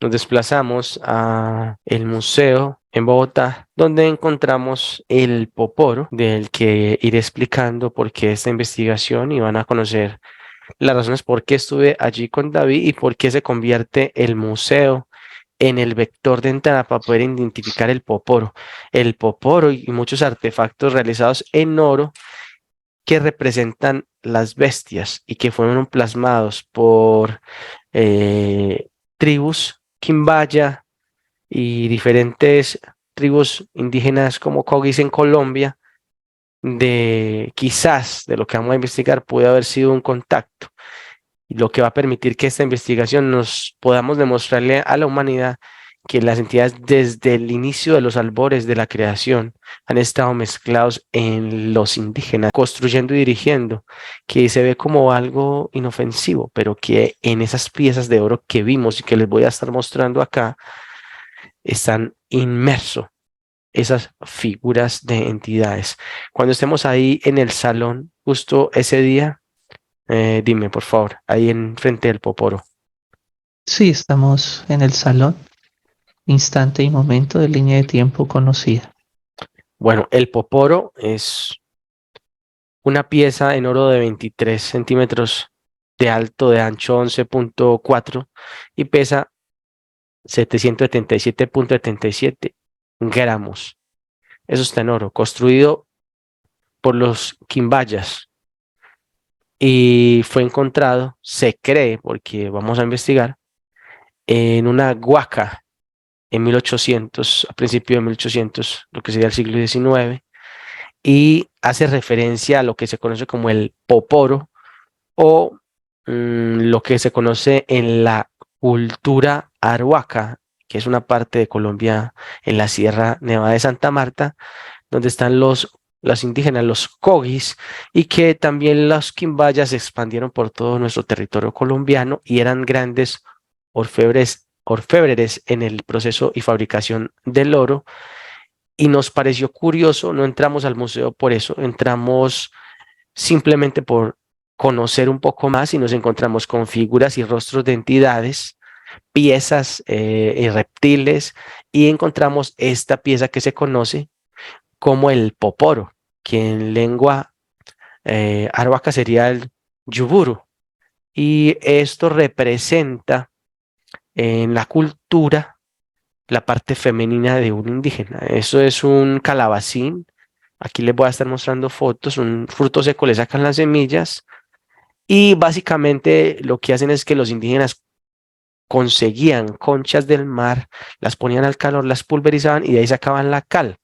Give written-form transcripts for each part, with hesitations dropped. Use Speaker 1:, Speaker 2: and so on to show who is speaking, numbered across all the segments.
Speaker 1: nos desplazamos a el museo en Bogotá, donde encontramos el poporo, del que iré explicando por qué esta investigación y van a conocer las razones por qué estuve allí con David y por qué se convierte el museo en el vector de entrada para poder identificar el poporo. El poporo y muchos artefactos realizados en oro que representan las bestias y que fueron plasmados por tribus quimbaya y diferentes tribus indígenas como Cogis en Colombia, de quizás de lo que vamos a investigar puede haber sido un contacto, y lo que va a permitir que esta investigación nos podamos demostrarle a la humanidad que las entidades desde el inicio de los albores de la creación han estado mezclados en los indígenas, construyendo y dirigiendo, que se ve como algo inofensivo, pero que en esas piezas de oro que vimos y que les voy a estar mostrando acá, están inmersos esas figuras de entidades. Cuando estemos ahí en el salón, justo ese día, dime por favor, ahí en frente del Poporo.
Speaker 2: Sí, estamos en el salón, instante y momento de línea de tiempo conocida.
Speaker 1: Bueno, el Poporo es una pieza en oro de 23 centímetros de alto, de ancho 11,4 y pesa 777,77 gramos. Eso está en oro, construido por los quimbayas y fue encontrado, se cree, porque vamos a investigar, en una huaca en 1800, a principios de 1800, lo que sería el siglo XIX, y hace referencia a lo que se conoce como el poporo o lo que se conoce en la cultura arhuaca, que es una parte de Colombia en la Sierra Nevada de Santa Marta, donde están los indígenas, los cogis, y que también los quimbayas se expandieron por todo nuestro territorio colombiano y eran grandes orfebres en el proceso y fabricación del oro. Y nos pareció curioso, no entramos al museo por eso, entramos simplemente por conocer un poco más y nos encontramos con figuras y rostros de entidades, piezas y reptiles, y encontramos esta pieza que se conoce como el poporo, que en lengua arhuaca sería el yuburu. Y esto representa en la cultura la parte femenina de un indígena. Eso es un calabacín. Aquí les voy a estar mostrando fotos. Un fruto seco, le sacan las semillas y básicamente lo que hacen es que los indígenas conseguían conchas del mar, las ponían al calor, las pulverizaban y de ahí sacaban la cal.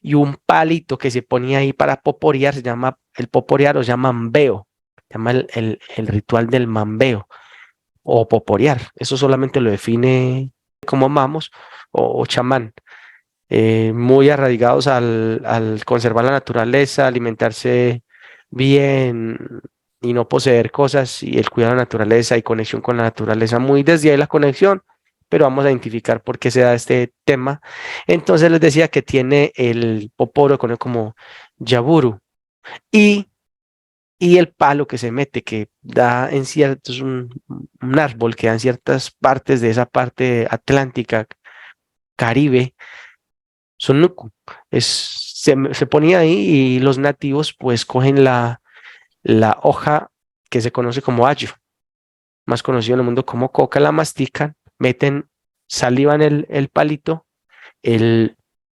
Speaker 1: Y un palito que se ponía ahí para poporear, se llama, el poporear o se llama mambeo, se llama el ritual del mambeo o poporear. Eso solamente lo define como mamos o chamán, muy arraigados al conservar la naturaleza, alimentarse bien y no poseer cosas y el cuidado de la naturaleza y conexión con la naturaleza, muy desde ahí la conexión, pero vamos a identificar por qué se da este tema. Entonces les decía que tiene el poporo como yaburu y, y el palo que se mete, que da en ciertos, un árbol que da en ciertas partes de esa parte atlántica, Caribe, Sonuku. Se ponía ahí y los nativos pues cogen la hoja que se conoce como ayo, más conocido en el mundo como coca, la mastican, meten saliva en el palito, el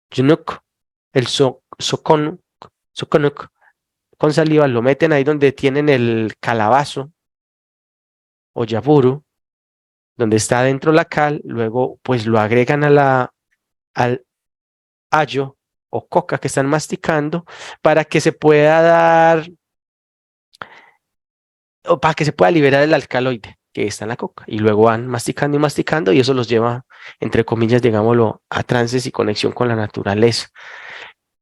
Speaker 1: yunuk, soconuk, con saliva, lo meten ahí donde tienen el calabazo o yaburu, donde está dentro la cal, luego pues lo agregan al ayo o coca que están masticando para que se pueda dar o para que se pueda liberar el alcaloide que está en la coca. Y luego van masticando y masticando y eso los lleva, entre comillas, digámoslo, a trances y conexión con la naturaleza.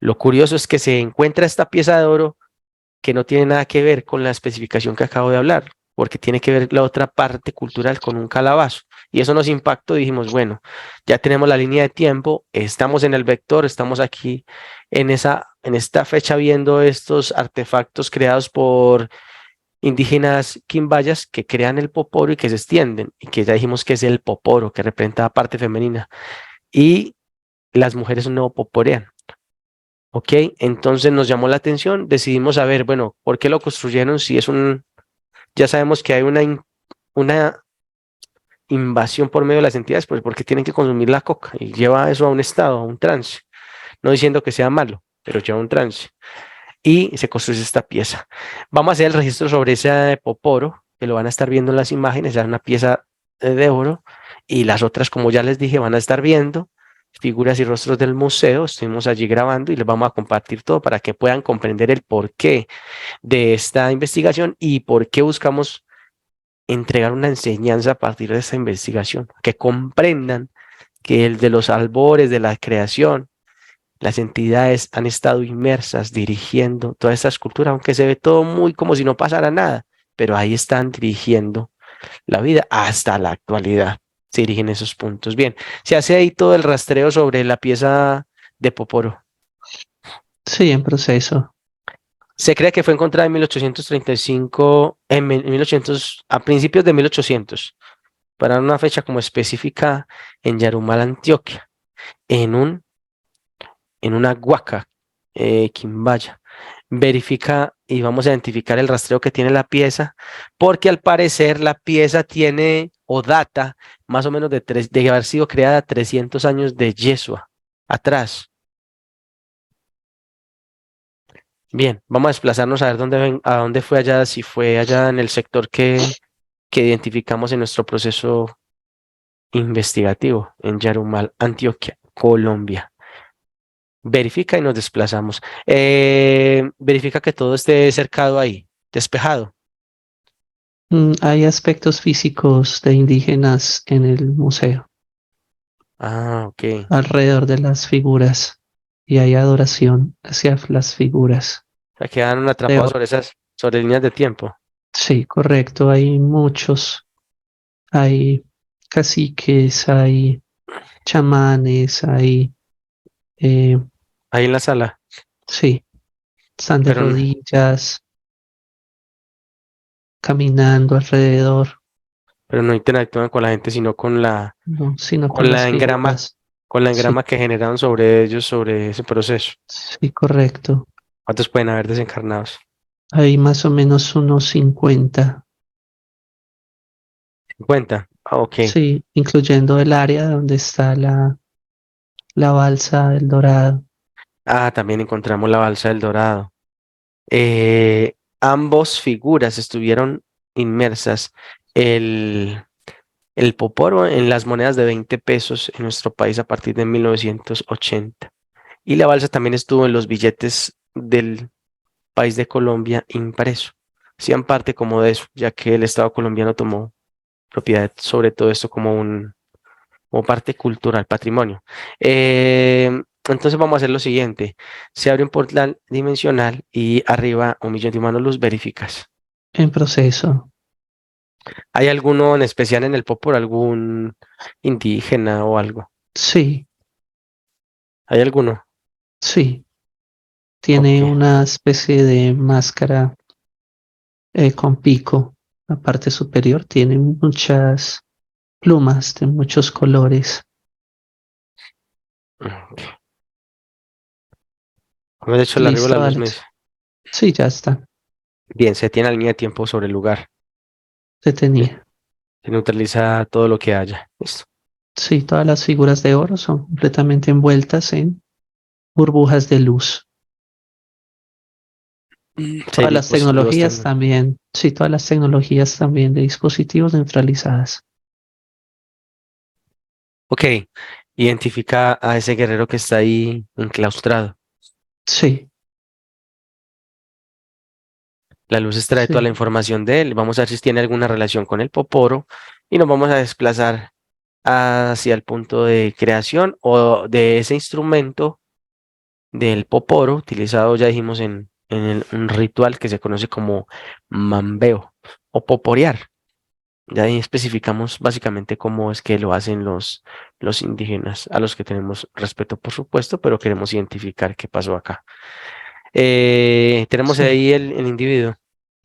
Speaker 1: Lo curioso es que se encuentra esta pieza de oro que no tiene nada que ver con la especificación que acabo de hablar, porque tiene que ver la otra parte cultural con un calabazo. Y eso nos impactó, dijimos, bueno, ya tenemos la línea de tiempo, estamos en el vector, estamos aquí en esta fecha viendo estos artefactos creados por indígenas quimbayas que crean el poporo y que se extienden, y que ya dijimos que es el poporo, que representa la parte femenina, y las mujeres no poporean. ¿Ok? Entonces nos llamó la atención, decidimos saber, bueno, ¿por qué lo construyeron? Si es ya sabemos que hay una invasión por medio de las entidades, pues porque tienen que consumir la coca y lleva eso a un estado, a un trance, no diciendo que sea malo, pero lleva un trance. Y se construye esta pieza. Vamos a hacer el registro sobre ese poporo, que lo van a estar viendo en las imágenes, es una pieza de oro, y las otras, como ya les dije, van a estar viendo figuras y rostros del museo. Estuvimos allí grabando y les vamos a compartir todo para que puedan comprender el porqué de esta investigación y por qué buscamos entregar una enseñanza a partir de esta investigación, que comprendan que el de los albores de la creación, las entidades han estado inmersas dirigiendo toda esta escultura, aunque se ve todo muy como si no pasara nada, pero ahí están dirigiendo la vida hasta la actualidad. Se dirigen esos puntos. Bien, se hace ahí todo el rastreo sobre la pieza de Poporo.
Speaker 2: Sí, en proceso.
Speaker 1: Se cree que fue encontrada en 1835, en 1800, a principios de 1800, para una fecha como específica en Yarumal, Antioquia, en en una huaca, quimbaya. Verifica y vamos a identificar el rastreo que tiene la pieza, porque al parecer la pieza tiene o data más o menos de haber sido creada 300 años de Yeshua atrás. Bien, vamos a desplazarnos a ver a dónde fue allá, si fue allá en el sector que identificamos en nuestro proceso investigativo, en Yarumal, Antioquia, Colombia. Verifica y nos desplazamos. Verifica que todo esté cercado ahí, despejado.
Speaker 2: Hay aspectos físicos de indígenas en el museo,
Speaker 1: Ah, ok.
Speaker 2: alrededor de las figuras, y hay adoración hacia las figuras.
Speaker 1: O sea, quedaron
Speaker 2: De
Speaker 1: atrapados
Speaker 2: or-
Speaker 1: sobre sobre líneas de tiempo.
Speaker 2: sí, correcto, hay muchos, hay caciques, hay chamanes, hay, eh,
Speaker 1: Ahí en la sala.
Speaker 2: sí, están de
Speaker 1: Pero,
Speaker 2: rodillas, caminando alrededor,
Speaker 1: pero no interactúan con la gente, sino
Speaker 2: no, sino con
Speaker 1: con
Speaker 2: las figuras.
Speaker 1: con la
Speaker 2: Sí,
Speaker 1: engrama que generaron sobre ellos, sobre ese proceso.
Speaker 2: sí, correcto.
Speaker 1: ¿Cuántos pueden haber desencarnados?
Speaker 2: Hay más o menos unos 50.
Speaker 1: 50. Ah, ok.
Speaker 2: Sí, incluyendo el área donde está la balsa del Dorado.
Speaker 1: Ah, también encontramos la balsa del Dorado. Ambos figuras estuvieron inmersas. El, el poporo en las monedas de 20 pesos en nuestro país a partir de 1980. Y la balsa también estuvo en los billetes del país de Colombia impreso. Hacían parte como de eso, ya que el Estado colombiano tomó propiedad sobre todo esto como parte cultural, patrimonio. Entonces vamos a hacer lo siguiente. Se abre un portal dimensional y arriba 1 millón de humanos luz verificas.
Speaker 2: En proceso.
Speaker 1: ¿Hay alguno en especial en el Popor, algún indígena o algo?
Speaker 2: Sí,
Speaker 1: ¿Hay alguno?
Speaker 2: sí.
Speaker 1: Ok.
Speaker 2: Tiene una especie de máscara con pico. La parte superior tiene muchas plumas de muchos colores.
Speaker 1: Ok. De hecho, el arribo de
Speaker 2: Listo,
Speaker 1: la luz me
Speaker 2: Alex.
Speaker 1: dice.
Speaker 2: Sí, ya está.
Speaker 1: Bien, se tiene la línea de tiempo sobre el lugar. Bien,
Speaker 2: Detenida.
Speaker 1: se neutraliza todo lo que haya. Listo.
Speaker 2: Sí, todas las figuras de oro son completamente envueltas en burbujas de luz.
Speaker 1: Sí,
Speaker 2: Todas las
Speaker 1: dispositivos
Speaker 2: tecnologías
Speaker 1: también.
Speaker 2: también, sí, todas las tecnologías también de dispositivos neutralizadas.
Speaker 1: Ok, identifica a ese guerrero que está ahí enclaustrado.
Speaker 2: Sí,
Speaker 1: La luz extrae toda la
Speaker 2: sí,
Speaker 1: información de él. Vamos a ver si tiene alguna relación con el poporo y nos vamos a desplazar hacia el punto de creación o de ese instrumento del poporo utilizado, ya dijimos, un ritual que se conoce como mambeo o poporear. Ya ahí especificamos básicamente cómo es que lo hacen los indígenas, a los que tenemos respeto, por supuesto, pero queremos identificar qué pasó acá. Tenemos
Speaker 2: sí.
Speaker 1: ahí el individuo.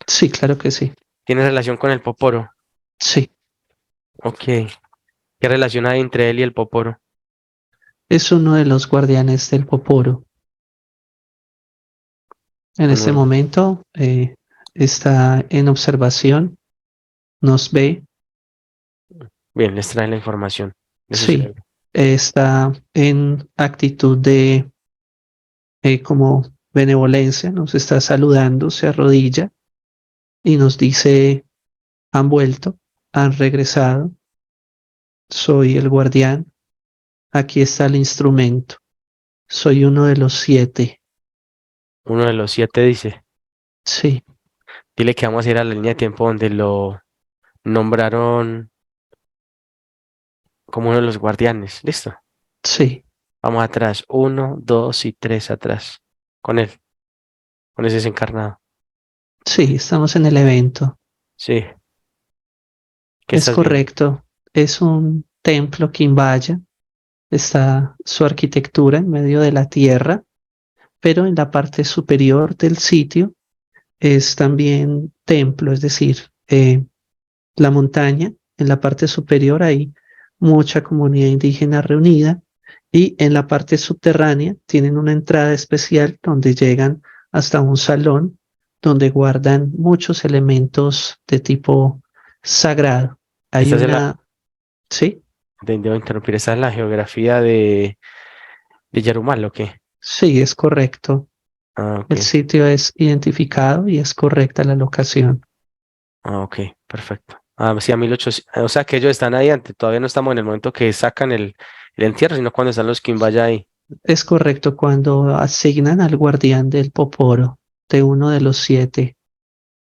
Speaker 2: Sí, claro que sí.
Speaker 1: ¿Tiene relación con el Poporo?
Speaker 2: Sí,
Speaker 1: Ok. ¿Qué relación hay entre él y el Poporo?
Speaker 2: es uno de los guardianes del Poporo. En este
Speaker 1: Uno,
Speaker 2: momento está en observación, nos ve,
Speaker 1: bien, les trae la información de su
Speaker 2: sí,
Speaker 1: cerebro.
Speaker 2: está en actitud de como benevolencia, nos está saludando, se arrodilla y nos dice, han vuelto, han regresado, soy el guardián, aquí está el instrumento, soy uno de los 7,
Speaker 1: Uno de los 7 dice,
Speaker 2: sí,
Speaker 1: dile que vamos a ir a la línea de tiempo donde lo nombraron como uno de los guardianes. ¿Listo?
Speaker 2: sí,
Speaker 1: Vamos atrás. Uno, dos y tres atrás. Con él, con ese desencarnado.
Speaker 2: sí, estamos en el evento,
Speaker 1: Sí. ¿Qué
Speaker 2: es
Speaker 1: estás viendo?
Speaker 2: correcto, es un templo Quimbaya, está su arquitectura en medio de la tierra, pero en la parte superior del sitio es también templo, es decir, la montaña, en la parte superior hay mucha comunidad indígena reunida y en la parte subterránea tienen una entrada especial donde llegan hasta un salón donde guardan muchos elementos de tipo sagrado. Hay
Speaker 1: Esta es la,
Speaker 2: una, ¿sí?
Speaker 1: debo interrumpir, esta es la geografía de Yarumal, ¿o qué?
Speaker 2: Sí, es correcto.
Speaker 1: Ah, ok.
Speaker 2: El sitio es identificado y es correcta la locación.
Speaker 1: Ah, ok, perfecto. Ah, sí, a 1800, o sea que ellos están ahí antes, todavía no estamos en el momento que sacan el entierro, sino cuando están los Quimbaya ahí.
Speaker 2: Es correcto cuando asignan al guardián del poporo de uno de los 7.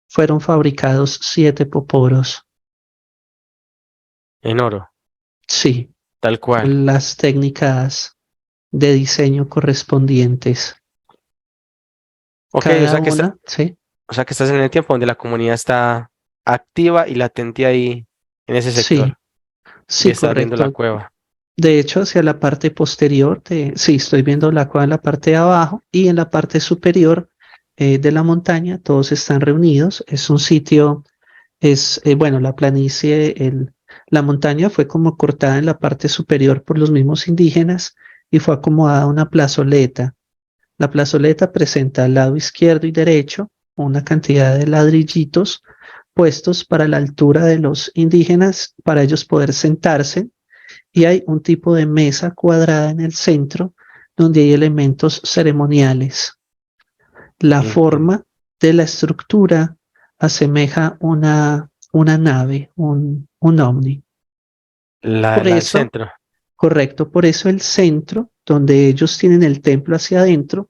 Speaker 2: Fueron fabricados 7 poporos.
Speaker 1: En oro,
Speaker 2: Sí,
Speaker 1: tal cual.
Speaker 2: con las técnicas de diseño correspondientes.
Speaker 1: Ok,
Speaker 2: Cada una, sí,
Speaker 1: o sea que estás en el tiempo donde la comunidad está activa y latente ahí en ese
Speaker 2: sí,
Speaker 1: sector y
Speaker 2: sí,
Speaker 1: estás viendo la
Speaker 2: correcto.
Speaker 1: cueva.
Speaker 2: De hecho, hacia la parte posterior, sí, estoy viendo la cueva en la parte de abajo y en la parte superior de la montaña, todos están reunidos. Es un sitio. Bueno, la planicie, la montaña fue como cortada en la parte superior por los mismos indígenas y fue acomodada a una plazoleta. La plazoleta presenta al lado izquierdo y derecho una cantidad de ladrillitos puestos para la altura de los indígenas para ellos poder sentarse y hay un tipo de mesa cuadrada en el centro donde hay elementos ceremoniales. La
Speaker 1: Entiendo.
Speaker 2: forma de la estructura asemeja una nave, un ovni. Por
Speaker 1: La del
Speaker 2: eso,
Speaker 1: centro.
Speaker 2: correcto, por eso el centro, donde ellos tienen el templo hacia adentro,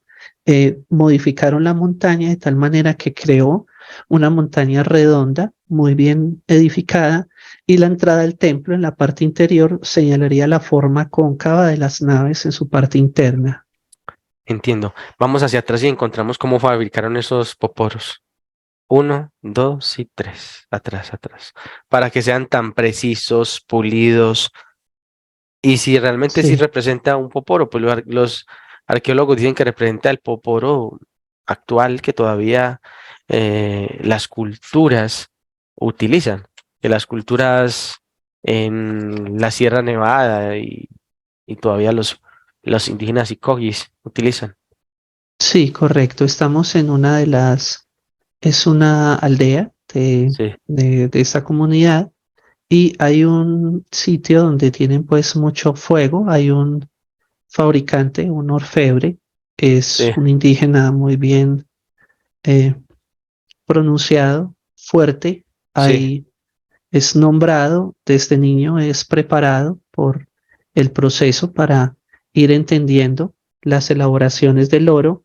Speaker 2: modificaron la montaña de tal manera que creó una montaña redonda, muy bien edificada, y la entrada del templo en la parte interior señalaría la forma cóncava de las naves en su parte interna.
Speaker 1: Entiendo. Vamos hacia atrás y encontramos cómo fabricaron esos poporos. Uno, dos y tres. Atrás, atrás. Para que sean tan precisos, pulidos. Y si realmente sí
Speaker 2: Sí,
Speaker 1: representa un poporo, pues los arqueólogos dicen que representa el poporo actual que todavía las culturas utilizan. Que las culturas en la Sierra Nevada y todavía los indígenas y cogis utilizan.
Speaker 2: sí, correcto. Estamos en una de las, es una aldea
Speaker 1: Sí,
Speaker 2: de esta comunidad y hay un sitio donde tienen pues mucho fuego, hay un fabricante, un orfebre, es
Speaker 1: sí,
Speaker 2: un indígena muy bien eh, pronunciado, fuerte,
Speaker 1: sí.
Speaker 2: ahí es nombrado desde niño, es preparado por el proceso para ir entendiendo las elaboraciones del oro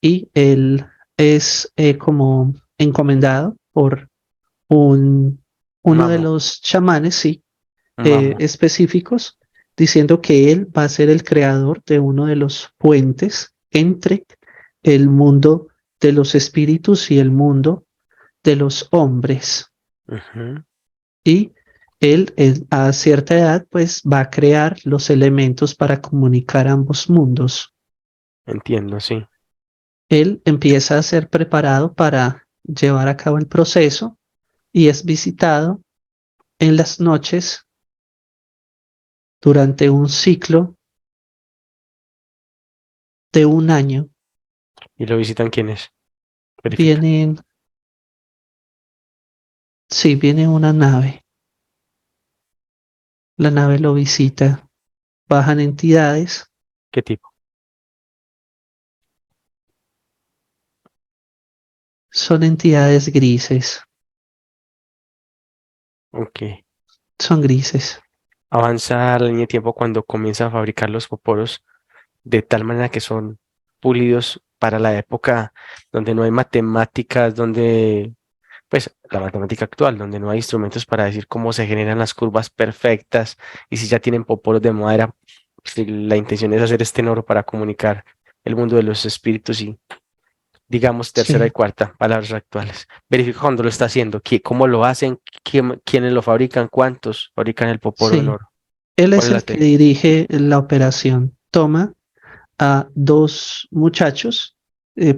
Speaker 2: y él es como encomendado por un, uno de
Speaker 1: Mamo,
Speaker 2: los chamanes, sí,
Speaker 1: mamo.
Speaker 2: específicos, diciendo que él va a ser el creador de uno de los puentes entre el mundo de los espíritus y el mundo de los hombres.
Speaker 1: Ujú.
Speaker 2: Y él a cierta edad pues va a crear los elementos para comunicar ambos mundos.
Speaker 1: Entiendo, sí.
Speaker 2: Él empieza a ser preparado para llevar a cabo el proceso y es visitado en las noches durante un ciclo de un año.
Speaker 1: ¿Y lo visitan quiénes? Verifica.
Speaker 2: Vienen, sí, viene una nave. La nave lo visita. Bajan entidades,
Speaker 1: ¿Qué tipo?
Speaker 2: son entidades grises,
Speaker 1: Ok.
Speaker 2: son grises.
Speaker 1: Avanza la línea de tiempo cuando comienza a fabricar los poporos de tal manera que son pulidos para la época donde no hay matemáticas, donde, pues, la matemática actual, donde no hay instrumentos para decir cómo se generan las curvas perfectas y si ya tienen poporos de madera, si la intención es hacer este oro para comunicar el mundo de los espíritus y, digamos, tercera y
Speaker 2: Sí,
Speaker 1: cuarta, palabras actuales. Verifica cuando lo está haciendo, cómo lo hacen, quiénes lo fabrican, cuántos fabrican el poporo en
Speaker 2: sí.
Speaker 1: oro,
Speaker 2: Él
Speaker 1: cuál
Speaker 2: es
Speaker 1: es la
Speaker 2: el que
Speaker 1: técnica.
Speaker 2: dirige la operación. Toma a dos muchachos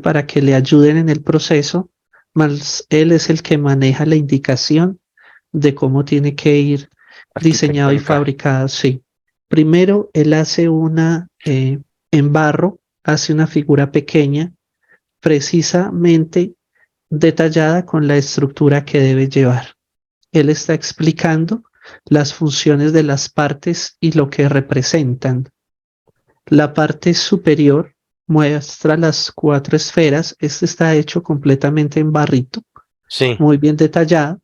Speaker 2: para que le ayuden en el proceso, más él es el que maneja la indicación de cómo tiene que ir diseñado y
Speaker 1: Arquitectónica.
Speaker 2: fabricado. Sí. Primero, él hace una en barro, hace una figura pequeña, precisamente detallada con la estructura que debe llevar. Él está explicando las funciones de las partes y lo que representan. La parte superior muestra las cuatro esferas. Este está hecho completamente en barrito,
Speaker 1: Sí,
Speaker 2: muy bien detallado,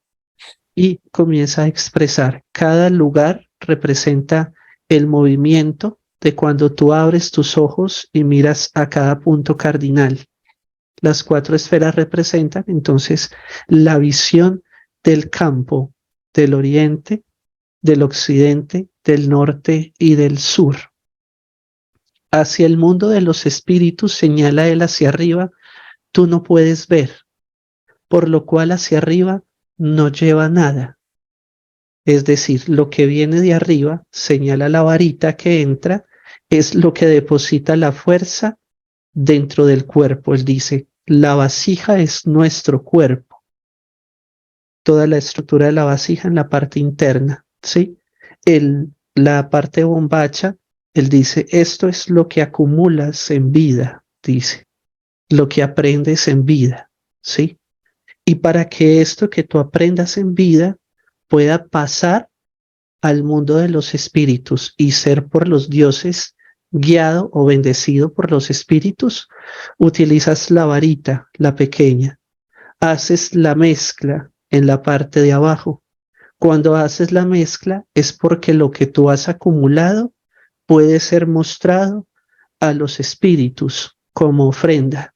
Speaker 2: y comienza a expresar. Cada lugar representa el movimiento de cuando tú abres tus ojos y miras a cada punto cardinal. Las cuatro esferas representan entonces la visión del campo del oriente, del occidente, del norte y del sur. Hacia el mundo de los espíritus, señala él hacia arriba, tú no puedes ver, por lo cual hacia arriba no lleva nada. Es decir, lo que viene de arriba, señala la varita que entra, es lo que deposita la fuerza dentro del cuerpo. Él dice, la vasija es nuestro cuerpo, toda la estructura de la vasija en la parte interna, ¿sí? La parte bombacha, él dice, esto es lo que acumulas en vida, dice, lo que aprendes en vida, ¿sí? Y para que esto que tú aprendas en vida pueda pasar al mundo de los espíritus y ser por los dioses guiado o bendecido por los espíritus, utilizas la varita, la pequeña, haces la mezcla en la parte de abajo. Cuando haces la mezcla es porque lo que tú has acumulado puede ser mostrado a los espíritus como ofrenda.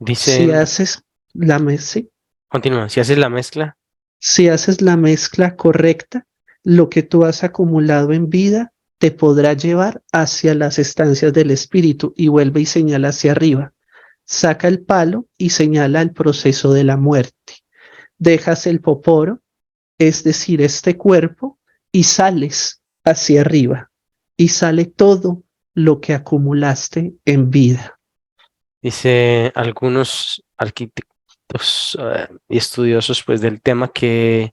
Speaker 2: Si
Speaker 1: dicen,
Speaker 2: haces la mezcla,
Speaker 1: continúa, si haces la mezcla,
Speaker 2: si haces la mezcla correcta, lo que tú has acumulado en vida te podrá llevar hacia las estancias del espíritu y vuelve y señala hacia arriba. Saca el palo y señala el proceso de la muerte. Dejas el poporo, es decir, este cuerpo, y sales hacia arriba. Y sale todo lo que acumulaste en vida.
Speaker 1: dice algunos arquitectos y estudiosos pues del tema que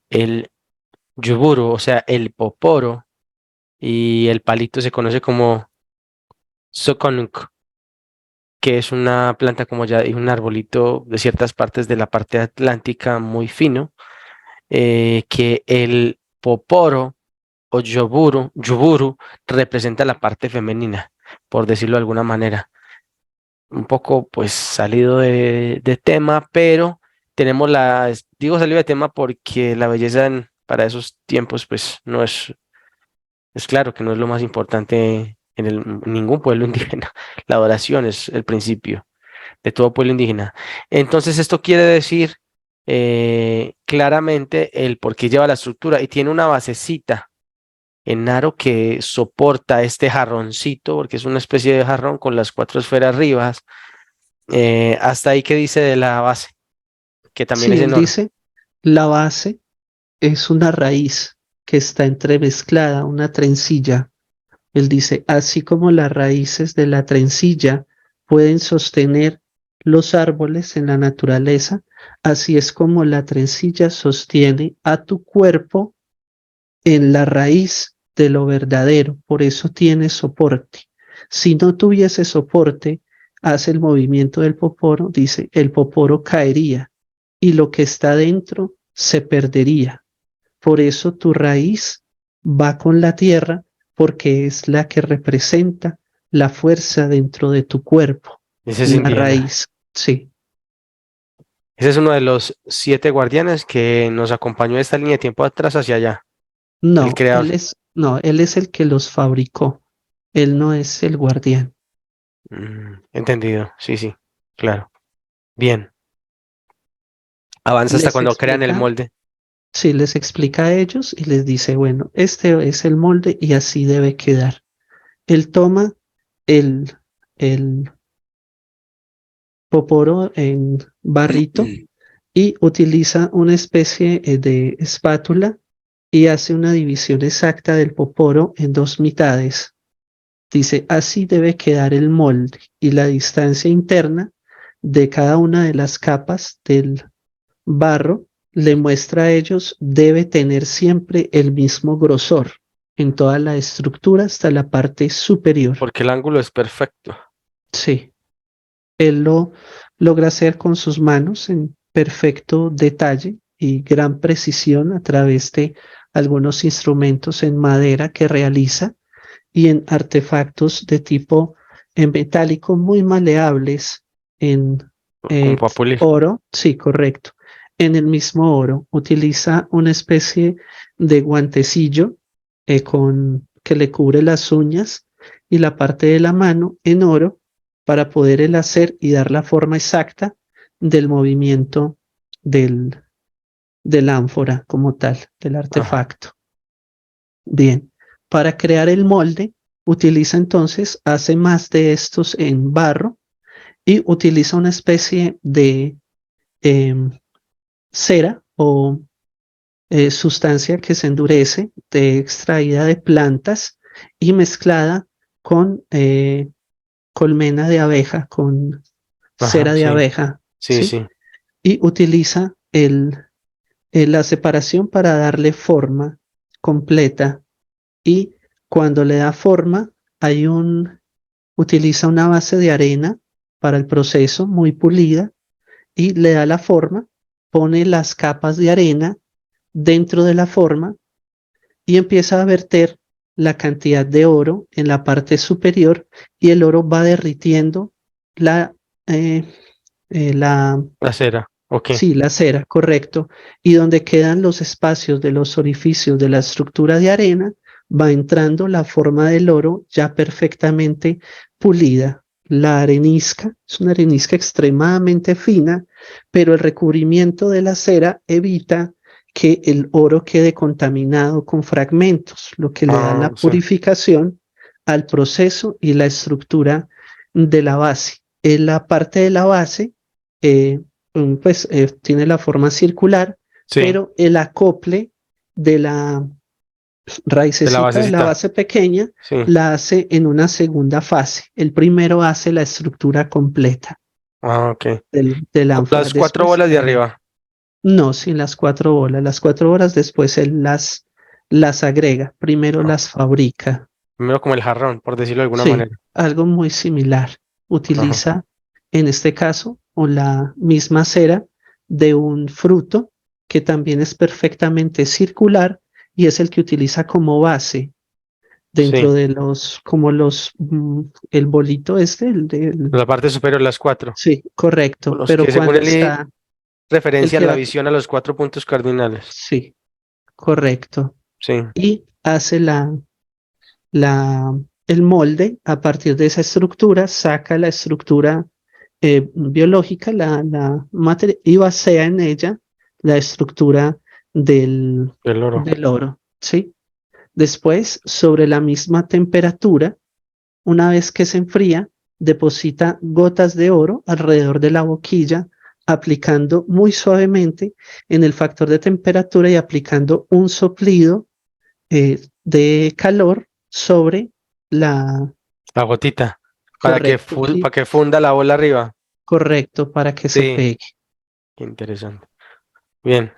Speaker 1: el yuburu, o sea, el poporo y el palito se conoce como sokonuk, que es una planta como ya y un arbolito de ciertas partes de la parte atlántica muy fino, que el poporo o yuburu representa la parte femenina, por decirlo de alguna manera. Un poco pues salido de tema, pero tenemos digo salido de tema porque la belleza para esos tiempos pues no es claro que no es lo más importante en ningún pueblo indígena. La adoración es el principio de todo pueblo indígena. Entonces esto quiere decir claramente el por qué lleva la estructura y tiene una basecita en aro que soporta este jarroncito, porque es una especie de jarrón con las cuatro esferas arriba. Hasta ahí que dice de la base, que también
Speaker 2: Sí,
Speaker 1: es
Speaker 2: él
Speaker 1: en oro.
Speaker 2: dice, la base es una raíz que está entremezclada, una trencilla. Él dice, así como las raíces de la trencilla pueden sostener los árboles en la naturaleza, así es como la trencilla sostiene a tu cuerpo en la raíz de lo verdadero, por eso tiene soporte. Si no tuviese soporte, hace el movimiento del poporo, dice, el poporo caería y lo que está dentro se perdería. Por eso tu raíz va con la tierra, porque es la que representa la fuerza dentro de tu cuerpo.
Speaker 1: Ese es
Speaker 2: La
Speaker 1: indígena.
Speaker 2: raíz, sí.
Speaker 1: Ese es uno de los 7 guardianes que nos acompañó esta línea de tiempo atrás hacia allá. El
Speaker 2: No,
Speaker 1: creador.
Speaker 2: él es el que los fabricó. Él no es el guardián.
Speaker 1: Entendido. Sí, sí. Claro. Bien. Avanza hasta
Speaker 2: Les
Speaker 1: cuando crean el
Speaker 2: explica,
Speaker 1: molde.
Speaker 2: sí, les explica a ellos y les dice, bueno, este es el molde y así debe quedar. Él toma el, el poporo en barrito y utiliza una especie de espátula y hace una división exacta del poporo en dos mitades. Dice, así debe quedar el molde y la distancia interna de cada una de las capas del barro le muestra a ellos debe tener siempre el mismo grosor en toda la estructura hasta la parte superior.
Speaker 1: Porque el ángulo es perfecto.
Speaker 2: Sí, él lo logra hacer con sus manos en perfecto detalle y gran precisión a través de algunos instrumentos en madera que realiza y en artefactos de tipo en metálico muy maleables en
Speaker 1: Como
Speaker 2: eh,
Speaker 1: para pulir.
Speaker 2: oro, sí, correcto. En el mismo oro utiliza una especie de guantecillo que le cubre las uñas y la parte de la mano en oro para poder el hacer y dar la forma exacta del movimiento del, del ánfora como tal, del
Speaker 1: Ajá.
Speaker 2: artefacto. Bien, para crear el molde, utiliza entonces, hace más de estos en barro y utiliza una especie de em, cera o sustancia que se endurece, extraída de plantas y mezclada con colmena de abeja, con cera
Speaker 1: Ajá.
Speaker 2: de
Speaker 1: Sí.
Speaker 2: abeja,
Speaker 1: Sí,
Speaker 2: ¿sí?
Speaker 1: sí.
Speaker 2: Y utiliza la separación para darle forma completa y cuando le da forma, utiliza una base de arena para el proceso muy pulida y le da la forma, pone las capas de arena dentro de la forma y empieza a verter la cantidad de oro en la parte superior y el oro va derritiendo la, eh, la,
Speaker 1: La cera. Ok.
Speaker 2: sí, la cera, correcto. Y donde quedan los espacios de los orificios de la estructura de arena, va entrando la forma del oro ya perfectamente pulida. La arenisca es una arenisca extremadamente fina, pero el recubrimiento de la cera evita que el oro quede contaminado con fragmentos, lo que le da
Speaker 1: Ah,
Speaker 2: la
Speaker 1: sí.
Speaker 2: purificación al proceso y la estructura de la base. En la parte de la base, eh, pues tiene la forma circular,
Speaker 1: Sí.
Speaker 2: pero el acople de la
Speaker 1: De la
Speaker 2: raicecita de la
Speaker 1: basecita.
Speaker 2: base pequeña
Speaker 1: Sí.
Speaker 2: la hace en una segunda fase. El primero hace la estructura completa
Speaker 1: Ah, ok.
Speaker 2: del
Speaker 1: Con
Speaker 2: ánfora.
Speaker 1: las 4
Speaker 2: Después,
Speaker 1: bolas de arriba.
Speaker 2: no, sin las cuatro bolas. Las cuatro bolas después él las agrega. Primero
Speaker 1: Ah,
Speaker 2: las fabrica.
Speaker 1: primero como el jarrón, por decirlo de alguna
Speaker 2: Sí,
Speaker 1: manera.
Speaker 2: algo muy similar.
Speaker 1: Ajá.
Speaker 2: Utiliza, en este caso, o la misma cera de un fruto que también es perfectamente circular y es el que utiliza como base dentro
Speaker 1: Sí.
Speaker 2: de el bolito este,
Speaker 1: La parte superior, las 4.
Speaker 2: sí,
Speaker 1: Con
Speaker 2: correcto,
Speaker 1: los
Speaker 2: pero
Speaker 1: que según
Speaker 2: cuando
Speaker 1: él
Speaker 2: está, el
Speaker 1: referencia
Speaker 2: que
Speaker 1: la
Speaker 2: va,
Speaker 1: visión a los 4 puntos cardinales.
Speaker 2: sí, correcto,
Speaker 1: Sí.
Speaker 2: y hace la, el molde a partir de esa estructura, saca la estructura biológica, la materia, y basea en ella la estructura del,
Speaker 1: El oro.
Speaker 2: del oro, ¿sí? Después, sobre la misma temperatura, una vez que se enfría, deposita gotas de oro alrededor de la boquilla, aplicando muy suavemente en el factor de temperatura y aplicando un soplido de calor sobre la
Speaker 1: La gotita.
Speaker 2: correcto.
Speaker 1: Para que funda la bola arriba.
Speaker 2: correcto para que se
Speaker 1: Sí,
Speaker 2: pegue.
Speaker 1: qué interesante. Bien,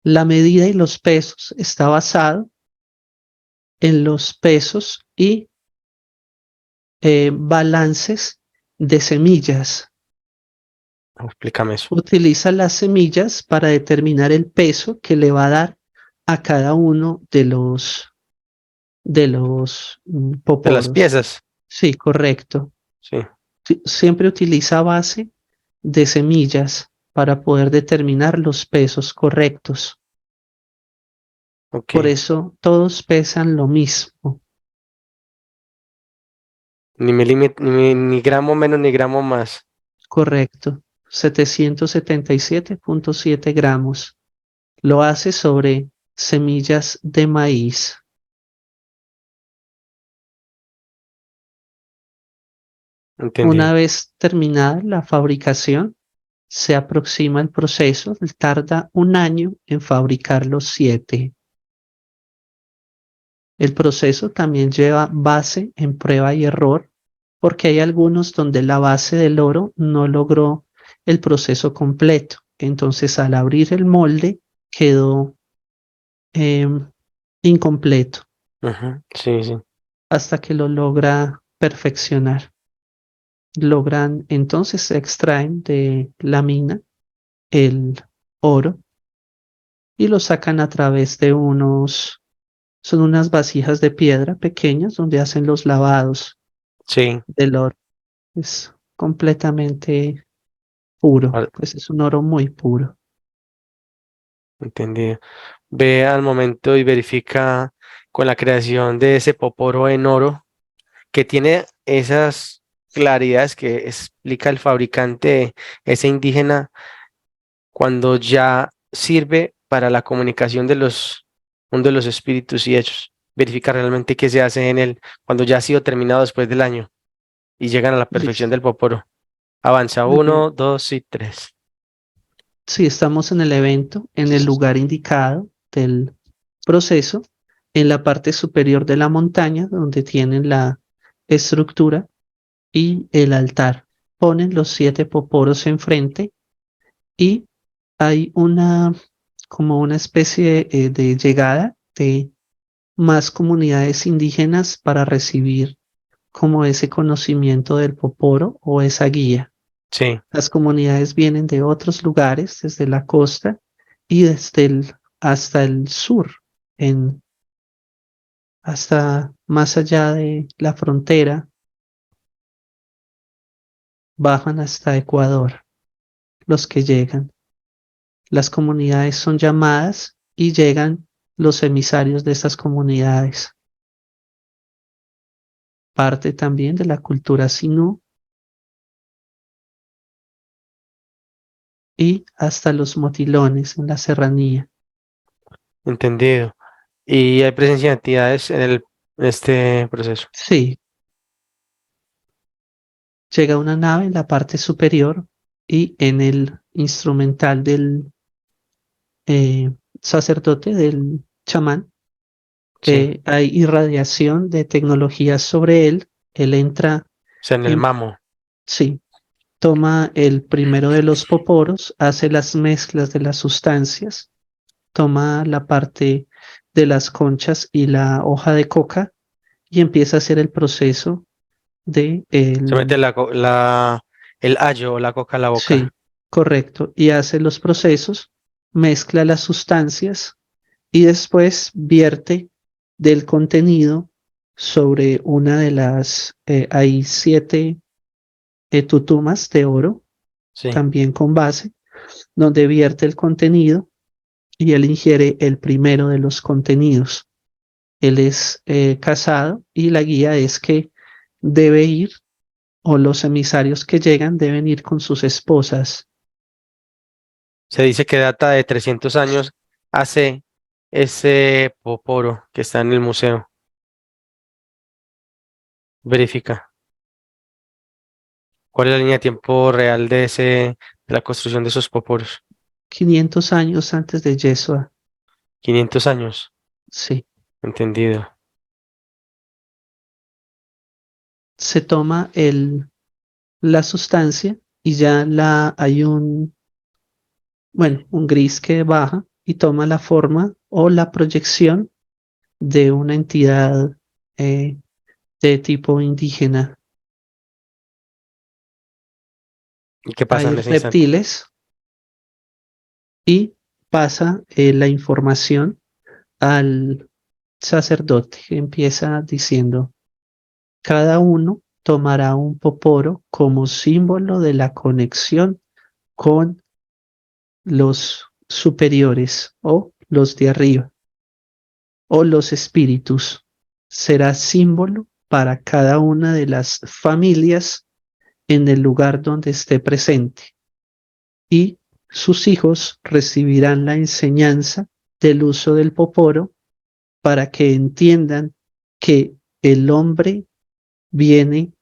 Speaker 2: La medida y los pesos está basado en los pesos y balances de semillas.
Speaker 1: explícame eso.
Speaker 2: Utiliza las semillas para determinar el peso que le va a dar a cada uno de los
Speaker 1: De las
Speaker 2: poporos.
Speaker 1: piezas,
Speaker 2: Sí, correcto.
Speaker 1: sí,
Speaker 2: Siempre utiliza base de semillas para poder determinar los pesos correctos. Por
Speaker 1: ok.
Speaker 2: eso todos pesan lo mismo.
Speaker 1: Ni gramo menos ni gramo más.
Speaker 2: Correcto. 777.7 gramos. Lo hace sobre semillas de maíz. Una
Speaker 1: Entendido.
Speaker 2: vez terminada la fabricación, se aproxima el proceso. Tarda un año en fabricar los 7. El proceso también lleva base en prueba y error, porque hay algunos donde la base del oro no logró el proceso completo. Entonces, al abrir el molde, quedó em, incompleto
Speaker 1: Ujú, sí, sí,
Speaker 2: hasta que lo logra perfeccionar. Logran, entonces, extraen de la mina el oro y lo sacan a través de son unas vasijas de piedra pequeñas donde hacen los lavados
Speaker 1: sí,
Speaker 2: del oro. Es completamente puro,
Speaker 1: ah,
Speaker 2: pues es un oro muy puro.
Speaker 1: entendido. Ve al momento y verifica con la creación de ese poporo en oro que tiene esas claridades que explica el fabricante, ese indígena, cuando ya sirve para la comunicación de los mundo de los espíritus y hechos. Verifica realmente qué se hace en él cuando ya ha sido terminado después del año y llegan a la perfección
Speaker 2: Listo.
Speaker 1: del poporo. Avanza
Speaker 2: Muy bien.
Speaker 1: uno, dos y tres.
Speaker 2: Sí, estamos en el evento, en el lugar indicado del proceso, en la parte superior de la montaña, donde tienen la estructura y el altar. Ponen los 7 poporos enfrente y hay como una especie de llegada de más comunidades indígenas para recibir como ese conocimiento del poporo o esa guía.
Speaker 1: Sí,
Speaker 2: Las comunidades vienen de otros lugares, desde la costa y hasta el sur, en, hasta más allá de la frontera, bajan hasta Ecuador los que llegan. Las comunidades son llamadas y llegan los emisarios de estas comunidades. Parte también de la cultura sinú y hasta los motilones en la serranía.
Speaker 1: entendido. Y hay presencia de entidades en este proceso.
Speaker 2: Sí, llega una nave en la parte superior y en el instrumental del eh, sacerdote, del chamán,
Speaker 1: Sí. O
Speaker 2: hay irradiación de tecnología sobre él. Él entra
Speaker 1: sea, en el
Speaker 2: en,
Speaker 1: mamo.
Speaker 2: sí, toma el primero de los poporos, hace las mezclas de las sustancias, toma la parte de las conchas y la hoja de coca y empieza a hacer el proceso de
Speaker 1: Se mete el ayo o la coca a la
Speaker 2: sí,
Speaker 1: boca.
Speaker 2: correcto, y hace los procesos, mezcla las sustancias y después vierte del contenido sobre una de hay 7 tutumas de oro,
Speaker 1: Sí.
Speaker 2: también con base, donde vierte el contenido y él ingiere el primero de los contenidos. Él es casado y la guía es que debe ir, o los emisarios que llegan deben ir con sus esposas.
Speaker 1: Se dice que data de 300 años hace ese poporo que está en el museo. Verifica. ¿Cuál es la línea de tiempo real de la construcción de esos poporos?
Speaker 2: 500 años antes de Yeshua.
Speaker 1: 500 años.
Speaker 2: Sí.
Speaker 1: Entendido.
Speaker 2: Se toma la sustancia y ya hay un gris que baja y toma la forma o la proyección de una entidad eh, de tipo indígena.
Speaker 1: ¿Y qué pasa
Speaker 2: Hay
Speaker 1: en ese instante?
Speaker 2: reptiles y pasa la información al sacerdote. Empieza diciendo, cada uno tomará un poporo como símbolo de la conexión con los superiores o los de arriba o los espíritus. Será símbolo para cada una de las familias en el lugar donde esté presente y sus hijos recibirán la enseñanza del uso del poporo para que entiendan que el hombre viene,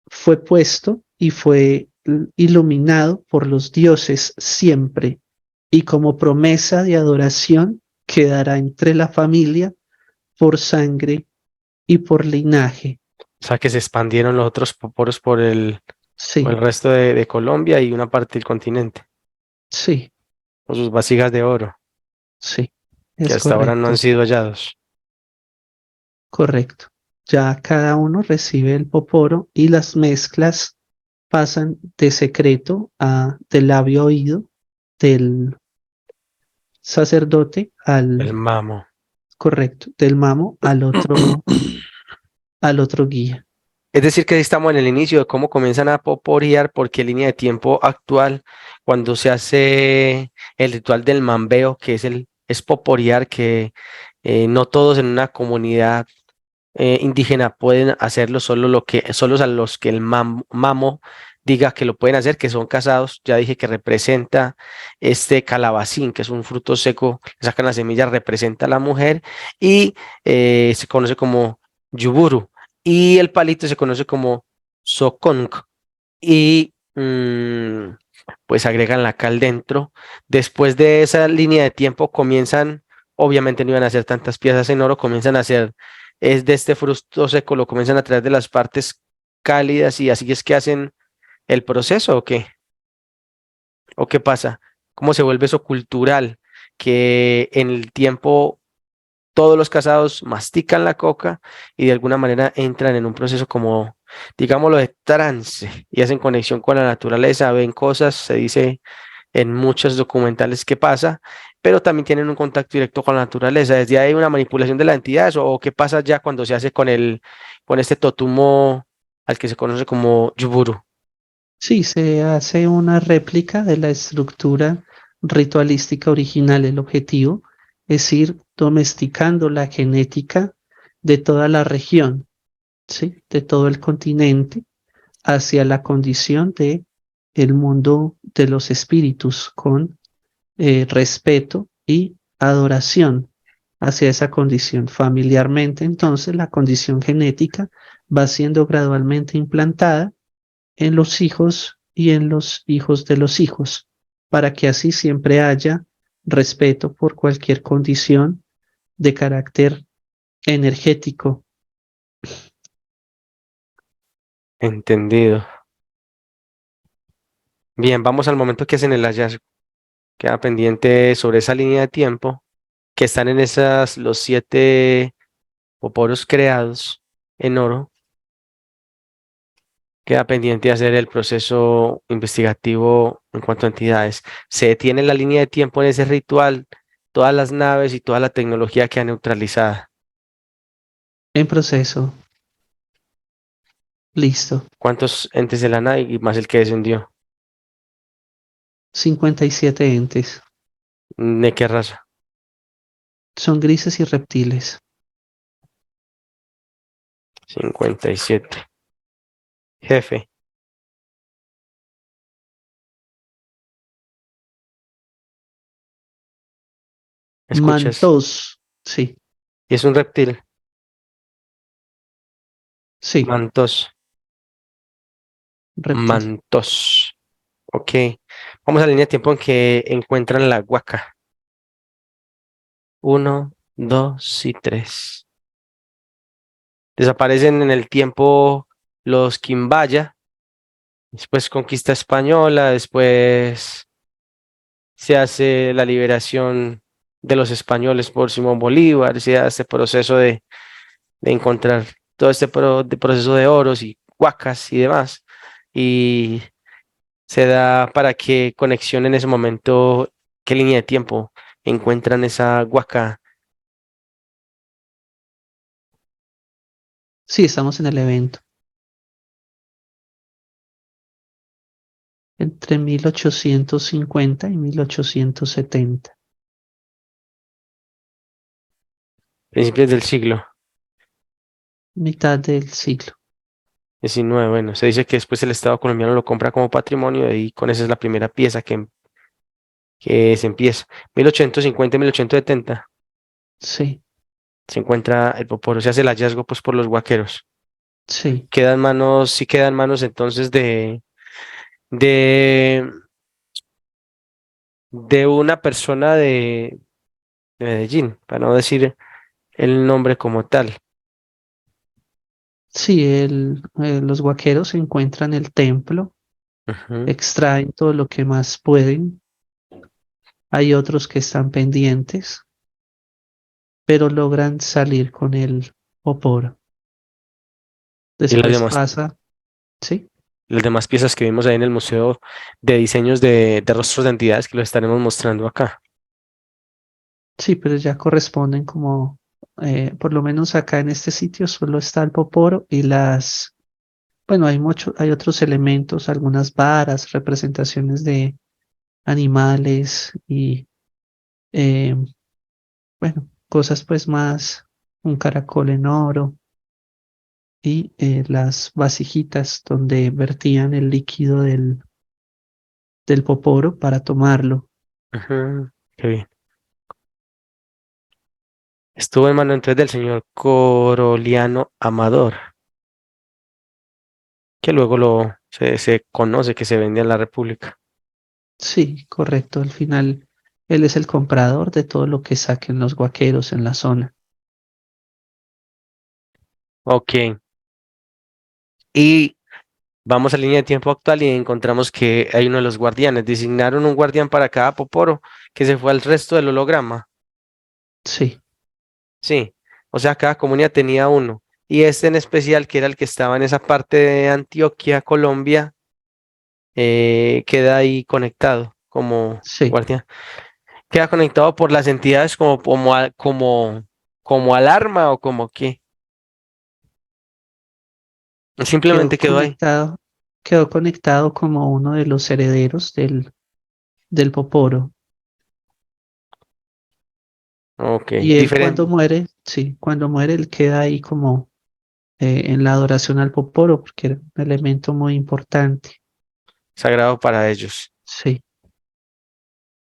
Speaker 2: fue puesto y fue iluminado por los dioses siempre y como promesa de adoración quedará entre la familia por sangre y por linaje.
Speaker 1: O sea, que se expandieron los otros poporos por el
Speaker 2: Sí,
Speaker 1: resto de Colombia y una parte del continente,
Speaker 2: sí,
Speaker 1: con sus vasijas de oro,
Speaker 2: sí,
Speaker 1: que
Speaker 2: es
Speaker 1: hasta ahora no han
Speaker 2: correcto,
Speaker 1: sido hallados.
Speaker 2: correcto. Ya cada uno recibe el poporo y las mezclas pasan de secreto a del labio oído del sacerdote
Speaker 1: El
Speaker 2: al
Speaker 1: mamo.
Speaker 2: correcto, del mamo al otro guía.
Speaker 1: Es decir, que estamos en el inicio de cómo comienzan a poporear, porque línea de tiempo actual, cuando se hace el ritual del mambeo, que es poporear, que no todos en una comunidad indígena pueden hacerlo, solo a los que el mamo diga que lo pueden hacer, que son casados. Ya dije que representa este calabacín, que es un fruto seco, le sacan la semilla, representa a la mujer y se conoce como yuburu. Y el palito se conoce como sokonk. Y pues agregan la cal dentro. Después de esa línea de tiempo comienzan, obviamente no iban a hacer tantas piezas en oro, comienzan a hacer, es de este fruto seco, lo comienzan a traer de las partes cálidas y así es que hacen el proceso ¿o qué? ¿O qué pasa? ¿Cómo se vuelve eso cultural? Que en el tiempo todos los casados mastican la coca y de alguna manera entran en un proceso como, digámoslo, de trance y hacen conexión con la naturaleza, ven cosas, se dice en muchos documentales que pasa, pero también tienen un contacto directo con la naturaleza. ¿Desde ahí hay una manipulación de la entidad o qué pasa ya cuando se hace con este totumo al que se conoce como yuburu?
Speaker 2: Sí, se hace una réplica de la estructura ritualística original. El objetivo es ir domesticando la genética de toda la región, ¿sí? De todo el continente hacia la condición de el mundo de los espíritus con respeto y adoración hacia esa condición. Familiarmente, entonces, la condición genética va siendo gradualmente implantada en los hijos y en los hijos de los hijos, para que así siempre haya respeto por cualquier condición de carácter energético.
Speaker 1: Entendido. Bien, vamos al momento que hacen el hallazgo. Queda pendiente sobre esa línea de tiempo que están en los 7 oporos creados en oro. Queda pendiente hacer el proceso investigativo en cuanto a entidades. Se detiene la línea de tiempo en ese ritual, todas las naves y toda la tecnología queda neutralizada.
Speaker 2: En proceso, listo.
Speaker 1: ¿Cuántos entes de la nave y más el que descendió?
Speaker 2: 57 entes.
Speaker 1: ¿De qué raza?
Speaker 2: Son grises y reptiles.
Speaker 1: 57. Jefe, ¿escuchas?
Speaker 2: Mantos. Sí,
Speaker 1: Y es un reptil.
Speaker 2: sí,
Speaker 1: Mantos.
Speaker 2: reptil.
Speaker 1: Mantos. Ok. Vamos a la línea de tiempo en que encuentran la huaca. Uno, dos y tres. Desaparecen en el tiempo los Quimbaya Después conquista española, después se hace la liberación de los españoles por Simón Bolívar, se hace proceso de encontrar todo este proceso de oros y huacas y demás. Y se da para qué conexión en ese momento, qué línea de tiempo encuentran esa huaca.
Speaker 2: Sí, estamos en el evento. Entre 1850 y 1870,
Speaker 1: Principios del siglo
Speaker 2: mitad del siglo.
Speaker 1: XIX. Bueno, se dice que después el Estado colombiano lo compra como patrimonio y con esa es la primera pieza que se empieza. 1850 y 1870
Speaker 2: Sí,
Speaker 1: se encuentra el Poporo, se hace el hallazgo pues por los huaqueros.
Speaker 2: sí,
Speaker 1: Quedan manos, sí quedan manos entonces de, de una persona de Medellín, para no decir el nombre como tal.
Speaker 2: sí, los guaqueros encuentran el templo,
Speaker 1: Ujú.
Speaker 2: extraen todo lo que más pueden. Hay otros que están pendientes, pero logran salir con el oporo.
Speaker 1: Y las
Speaker 2: Después
Speaker 1: demás,
Speaker 2: pasa, sí,
Speaker 1: las demás piezas que vimos ahí en el Museo de Diseños de Rostros de Entidades que lo estaremos mostrando acá.
Speaker 2: sí, pero ya corresponden como, por lo menos acá en este sitio solo está el poporo y bueno, hay otros elementos, algunas varas, representaciones de animales y, eh, bueno, cosas pues más, un caracol en oro y las vasijitas donde vertían el líquido del poporo para tomarlo.
Speaker 1: Ujú. Qué bien. Estuvo en mano entonces del señor Coroliano Amador, que luego se conoce que se vende a la República.
Speaker 2: Sí, correcto. Al final, él es el comprador de todo lo que saquen los guaqueros en la zona.
Speaker 1: Ok. Y vamos a línea de tiempo actual y encontramos que hay uno de los guardianes. Designaron un guardián para cada poporo que se fue al resto del holograma.
Speaker 2: Sí,
Speaker 1: Sí. O sea, cada comunidad tenía uno. Y este en especial, que era el que estaba en esa parte de Antioquia, Colombia, queda ahí conectado como
Speaker 2: sí.
Speaker 1: guardián. Queda conectado por las entidades como alarma o como qué.
Speaker 2: Quedó
Speaker 1: Simplemente quedó ahí.
Speaker 2: conectado, quedó conectado como uno de los herederos del poporo.
Speaker 1: Ok,
Speaker 2: Y él cuando
Speaker 1: diferente,
Speaker 2: muere, sí, cuando muere, él queda ahí como en la adoración al poporo, porque era un elemento muy importante.
Speaker 1: sagrado para ellos.
Speaker 2: Sí,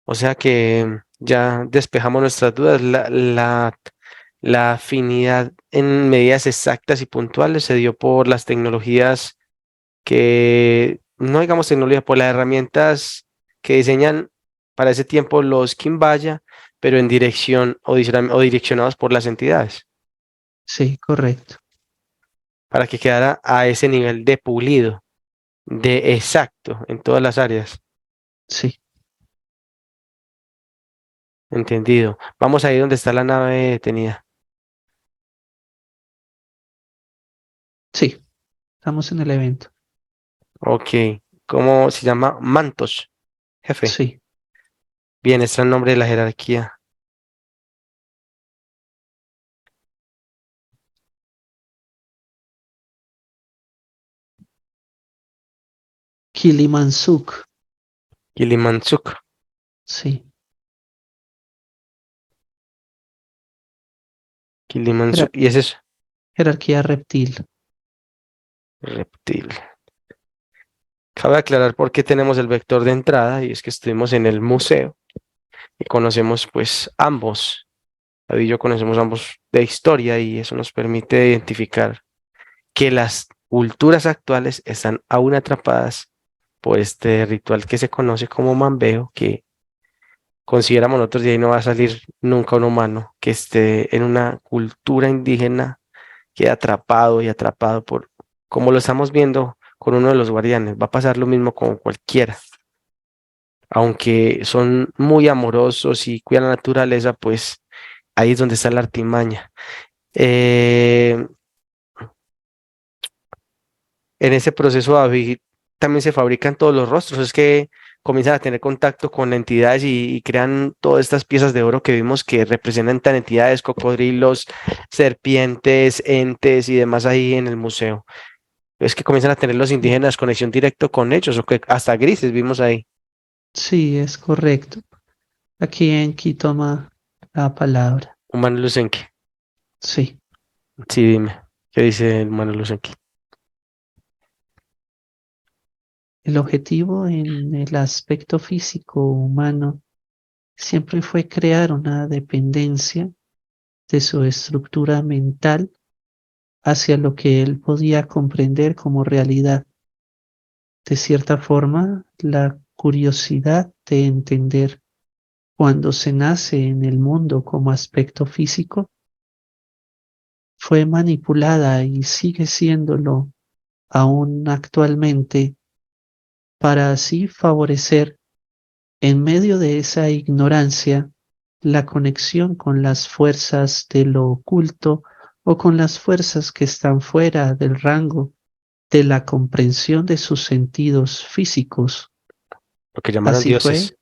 Speaker 1: O sea que ya despejamos nuestras dudas. La afinidad en medidas exactas y puntuales se dio por las tecnologías que, no digamos tecnología, por las herramientas que diseñan para ese tiempo los Kimbaya, pero en dirección o direccionados por las entidades,
Speaker 2: sí, correcto.
Speaker 1: para que quedara a ese nivel de pulido, de exacto en todas las áreas.
Speaker 2: Sí,
Speaker 1: Entendido. Vamos ahí donde está la nave detenida.
Speaker 2: sí, estamos en el evento.
Speaker 1: Ok. ¿Cómo se llama? Mantos, jefe.
Speaker 2: Sí,
Speaker 1: Bien, está el nombre de la jerarquía.
Speaker 2: Kilimansuk.
Speaker 1: Kilimansuk.
Speaker 2: Sí,
Speaker 1: Kilimansuk.
Speaker 2: Jerar-
Speaker 1: Y ese es
Speaker 2: jerarquía reptil.
Speaker 1: reptil. Cabe aclarar por qué tenemos el vector de entrada y es que estuvimos en el museo y conocemos pues ambos. David y yo conocemos ambos de historia y eso nos permite identificar que las culturas actuales están aún atrapadas por este ritual que se conoce como mambeo, que consideramos nosotros de ahí no va a salir nunca un humano que esté en una cultura indígena, quede atrapado y atrapado por, como lo estamos viendo con uno de los guardianes. Va a pasar lo mismo con cualquiera. Aunque son muy amorosos y cuidan la naturaleza, pues ahí es donde está la artimaña. Eh, en ese proceso, David, también se fabrican todos los rostros. Es que comienzan a tener contacto con entidades y crean todas estas piezas de oro que vimos que representan entidades, cocodrilos, serpientes, entes y demás ahí en el museo. Es que comienzan a tener los indígenas conexión directa con ellos, o que hasta grises vimos ahí.
Speaker 2: Sí, es correcto. Aquí Enki toma la palabra.
Speaker 1: Humano Lucenque.
Speaker 2: Sí.
Speaker 1: Sí, dime. ¿Qué dice el humano Lucenque?
Speaker 2: El objetivo en el aspecto físico humano siempre fue crear una dependencia de su estructura mental hacia lo que él podía comprender como realidad. De cierta forma, la curiosidad de entender cuando se nace en el mundo como aspecto físico fue manipulada y sigue siéndolo aún actualmente para así favorecer en medio de esa ignorancia la conexión con las fuerzas de lo oculto o con las fuerzas que están fuera del rango de la comprensión de sus sentidos físicos.
Speaker 1: Lo que llamaron
Speaker 2: Así fue
Speaker 1: dioses.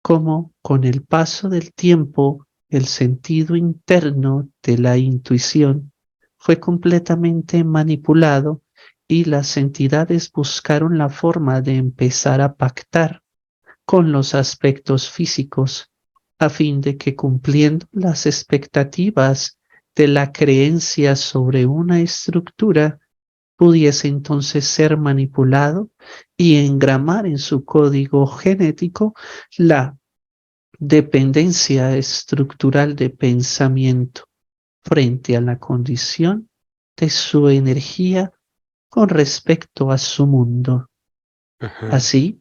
Speaker 2: como con el paso del tiempo el sentido interno de la intuición fue completamente manipulado y las entidades buscaron la forma de empezar a pactar con los aspectos físicos, a fin de que cumpliendo las expectativas de la creencia sobre una estructura, pudiese entonces ser manipulado y engramar en su código genético la dependencia estructural de pensamiento frente a la condición de su energía con respecto a su mundo.
Speaker 1: Ujú.
Speaker 2: Así,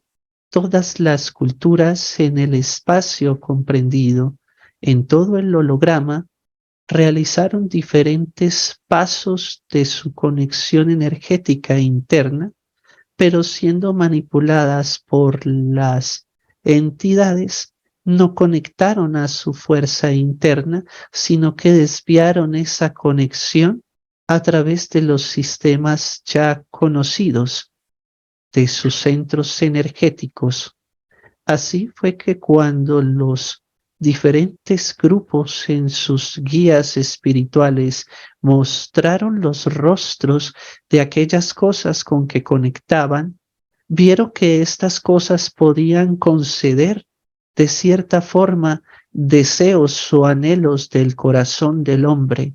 Speaker 2: todas las culturas en el espacio comprendido, en todo el holograma, realizaron diferentes pasos de su conexión energética interna, pero siendo manipuladas por las entidades, no conectaron a su fuerza interna, sino que desviaron esa conexión a través de los sistemas ya conocidos de sus centros energéticos. Así fue que cuando los diferentes grupos en sus guías espirituales mostraron los rostros de aquellas cosas con que conectaban, vieron que estas cosas podían conceder de cierta forma deseos o anhelos del corazón del hombre.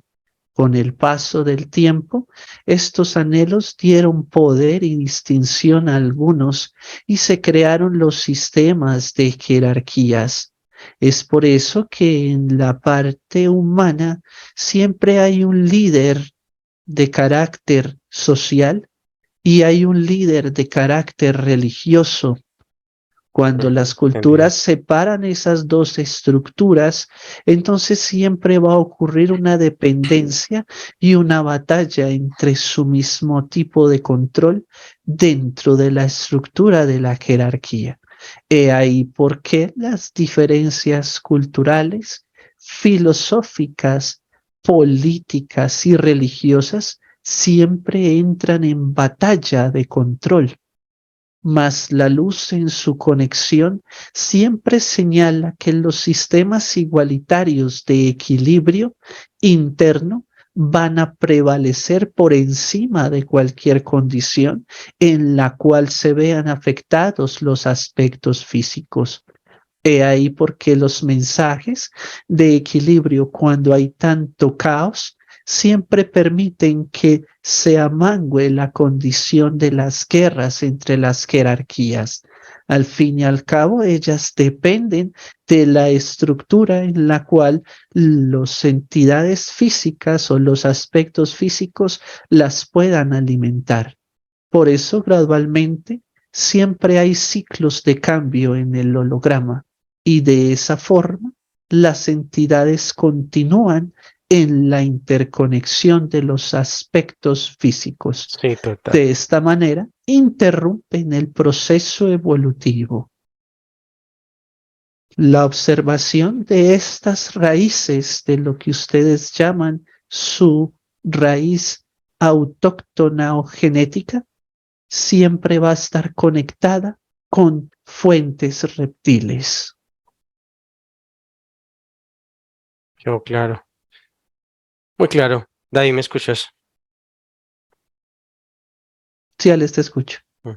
Speaker 2: Con el paso del tiempo, estos anhelos dieron poder y distinción a algunos y se crearon los sistemas de jerarquías. Es por eso que en la parte humana siempre hay un líder de carácter social y hay un líder de carácter religioso. Cuando las
Speaker 1: Entendido.
Speaker 2: culturas separan esas dos estructuras, entonces siempre va a ocurrir una dependencia y una batalla entre su mismo tipo de control dentro de la estructura de la jerarquía. He ahí por qué las diferencias culturales, filosóficas, políticas y religiosas siempre entran en batalla de control, mas la luz en su conexión siempre señala que los sistemas igualitarios de equilibrio interno van a prevalecer por encima de cualquier condición en la cual se vean afectados los aspectos físicos. He ahí porque los mensajes de equilibrio cuando hay tanto caos siempre permiten que se amangue la condición de las guerras entre las jerarquías. Al fin y al cabo, ellas dependen de la estructura en la cual las entidades físicas o los aspectos físicos las puedan alimentar. Por eso, gradualmente, siempre hay ciclos de cambio en el holograma y de esa forma las entidades continúan en la interconexión de los aspectos físicos.
Speaker 1: Sí, total.
Speaker 2: De esta manera, interrumpen el proceso evolutivo. La observación de estas raíces, de lo que ustedes llaman su raíz autóctona o genética, siempre va a estar conectada con fuentes reptiles.
Speaker 1: Quedó claro. Muy claro. David, ¿me escuchas?
Speaker 2: Sí, Alex, te escucho.
Speaker 1: Mm.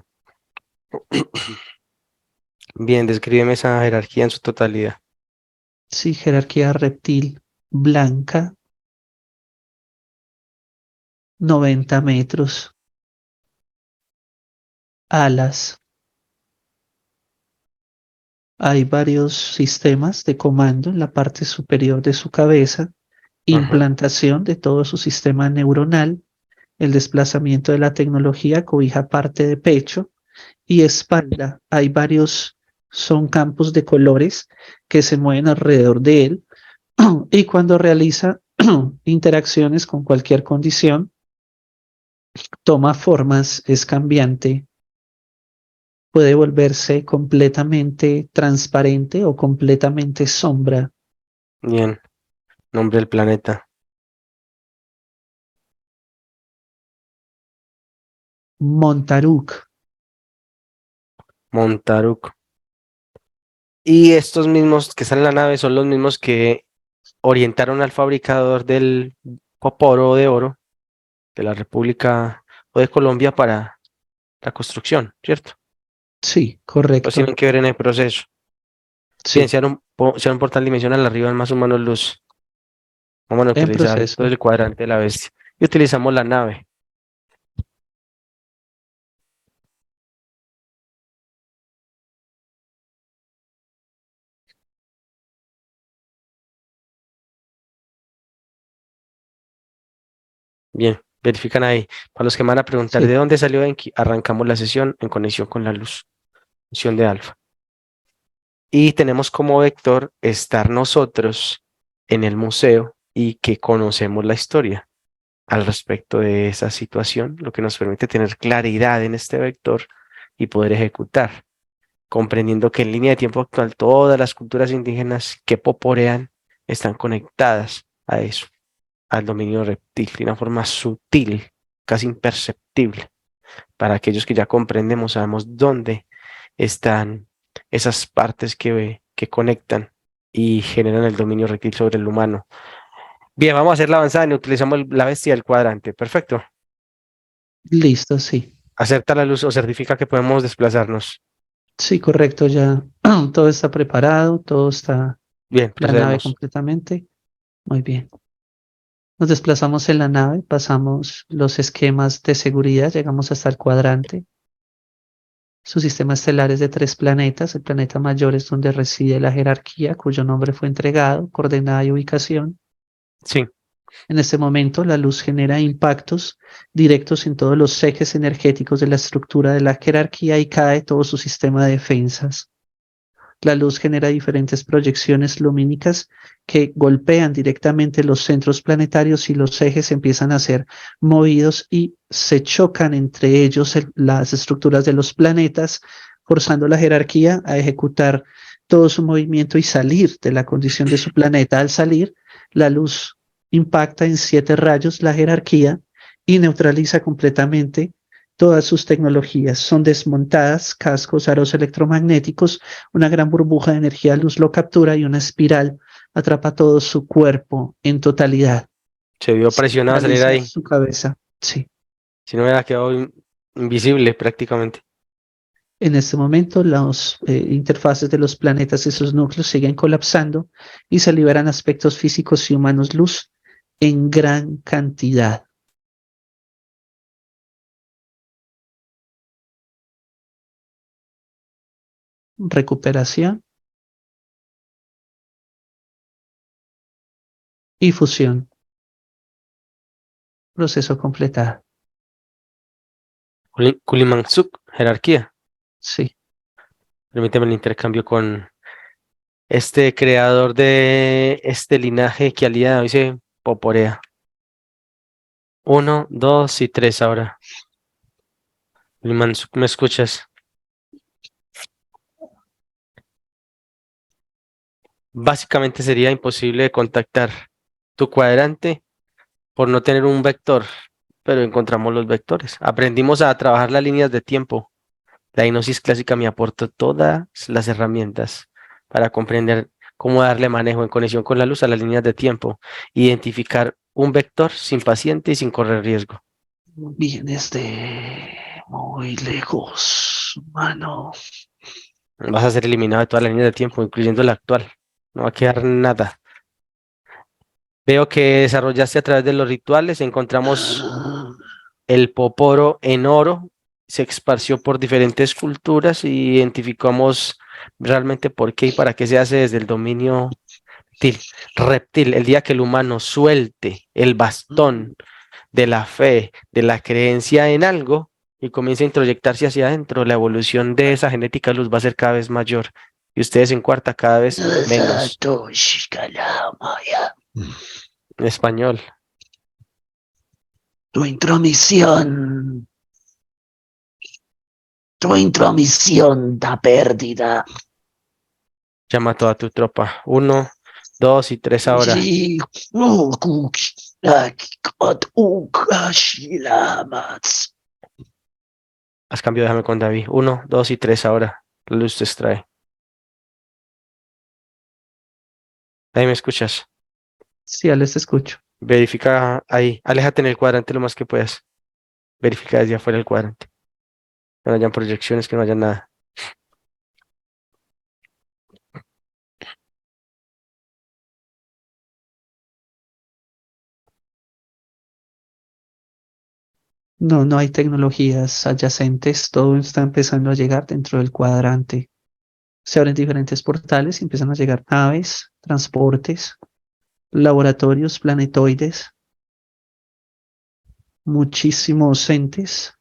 Speaker 1: Bien, descríbeme esa jerarquía en su totalidad.
Speaker 2: Sí, jerarquía reptil blanca, 90 metros, alas. Hay varios sistemas de comando en la parte superior de su cabeza,
Speaker 1: Ajá.
Speaker 2: implantación de todo su sistema neuronal, el desplazamiento de la tecnología cobija parte de pecho y espalda. Hay varios, son campos de colores que se mueven alrededor de él y cuando realiza interacciones con cualquier condición, toma formas, es cambiante, puede volverse completamente transparente o completamente sombra.
Speaker 1: Bien. Nombre del planeta.
Speaker 2: Montaruc,
Speaker 1: Montaruc. Y estos mismos que están en la nave son los mismos que orientaron al fabricador del Poporo de oro de la República o de Colombia para la construcción, ¿cierto?
Speaker 2: sí,
Speaker 1: Pues
Speaker 2: correcto,
Speaker 1: tienen que ver en el proceso. Bien,
Speaker 2: sí,
Speaker 1: sea un portal dimensional arriba en más o menos luz. Vamos a
Speaker 2: en
Speaker 1: utilizar
Speaker 2: proceso.
Speaker 1: entonces el cuadrante de la bestia. Y utilizamos la nave. Bien, verifican ahí. Para los que me van a preguntar de
Speaker 2: Sí,
Speaker 1: dónde salió Enki, arrancamos la sesión en conexión con la luz, función de alfa. Y tenemos como vector estar nosotros en el museo y que conocemos la historia al respecto de esa situación, lo que nos permite tener claridad en este vector y poder ejecutar, comprendiendo que en línea de tiempo actual todas las culturas indígenas que poporean están conectadas a eso, al dominio reptil, de una forma sutil, casi imperceptible. Para aquellos que ya comprendemos, sabemos dónde están esas partes que conectan y generan el dominio reptil sobre el humano. Bien, vamos a hacer la avanzada y utilizamos la bestia del cuadrante. Perfecto.
Speaker 2: listo, sí.
Speaker 1: Acepta la luz o certifica que podemos desplazarnos.
Speaker 2: Sí, correcto, ya todo está preparado, todo está
Speaker 1: Bien,
Speaker 2: la nave
Speaker 1: procedemos.
Speaker 2: completamente. Muy bien. Nos desplazamos en la nave, pasamos los esquemas de seguridad, llegamos hasta el cuadrante. Su sistema estelar es de 3 planetas. El planeta mayor es donde reside la jerarquía, cuyo nombre fue entregado, coordenada y ubicación.
Speaker 1: Sí,
Speaker 2: En este momento, la luz genera impactos directos en todos los ejes energéticos de la estructura de la jerarquía y cae todo su sistema de defensas. La luz genera diferentes proyecciones lumínicas que golpean directamente los centros planetarios y los ejes empiezan a ser movidos y se chocan entre ellos las estructuras de los planetas, forzando la jerarquía a ejecutar todo su movimiento y salir de la condición de su planeta. Al salir, la luz impacta en 7 rayos la jerarquía y neutraliza completamente todas sus tecnologías. Son desmontadas, cascos, aros electromagnéticos, una gran burbuja de energía luz lo captura y una espiral atrapa todo su cuerpo en totalidad.
Speaker 1: se vio
Speaker 2: Se
Speaker 1: presionado a salir
Speaker 2: neutraliza
Speaker 1: ahí.
Speaker 2: su cabeza. Sí.
Speaker 1: Si no hubiera quedado invisible prácticamente.
Speaker 2: En este momento, las interfaces de los planetas y sus núcleos siguen colapsando y se liberan aspectos físicos y humanos luz en gran cantidad. Recuperación y fusión. Proceso completado.
Speaker 1: Kulimansuk, jerarquía.
Speaker 2: Sí.
Speaker 1: Permíteme el intercambio con este creador de este linaje que al día de hoy se poporea. 1, 2 y 3 ahora. Liman, ¿me escuchas? Básicamente sería imposible contactar tu cuadrante por no tener un vector, pero encontramos los vectores. Aprendimos a trabajar las líneas de tiempo. La hipnosis clásica me aportó todas las herramientas para comprender cómo darle manejo en conexión con la luz a las líneas de tiempo, identificar un vector sin paciente y sin correr riesgo.
Speaker 2: Vienes de muy lejos, mano.
Speaker 1: Vas a ser eliminado de todas las líneas de tiempo, incluyendo la actual. No va a quedar nada. Veo que desarrollaste a través de los rituales, encontramos el poporo en oro, se esparció por diferentes culturas y identificamos realmente por qué y para qué se hace desde el dominio reptil. El día que el humano suelte el bastón de la fe, de la creencia en algo y comience a introyectarse hacia adentro, la evolución de esa genética luz va a ser cada vez mayor y ustedes en cuarta cada vez menos. En español,
Speaker 2: Tu intromisión. Tu intromisión da pérdida.
Speaker 1: llama a toda tu tropa. 1, 2 y 3 ahora. Haz cambio, déjame con David. 1, 2 y 3 ahora. La luz te extrae. Ahí me escuchas.
Speaker 2: Sí, ya les escucho.
Speaker 1: Verifica ahí. Aléjate en el cuadrante lo más que puedas. Verifica desde afuera del cuadrante. Que no hayan proyecciones, que no haya nada.
Speaker 2: No, no hay tecnologías adyacentes, todo está empezando a llegar dentro del cuadrante. Se abren diferentes portales y empiezan a llegar naves, transportes, laboratorios planetoides, muchísimos entes.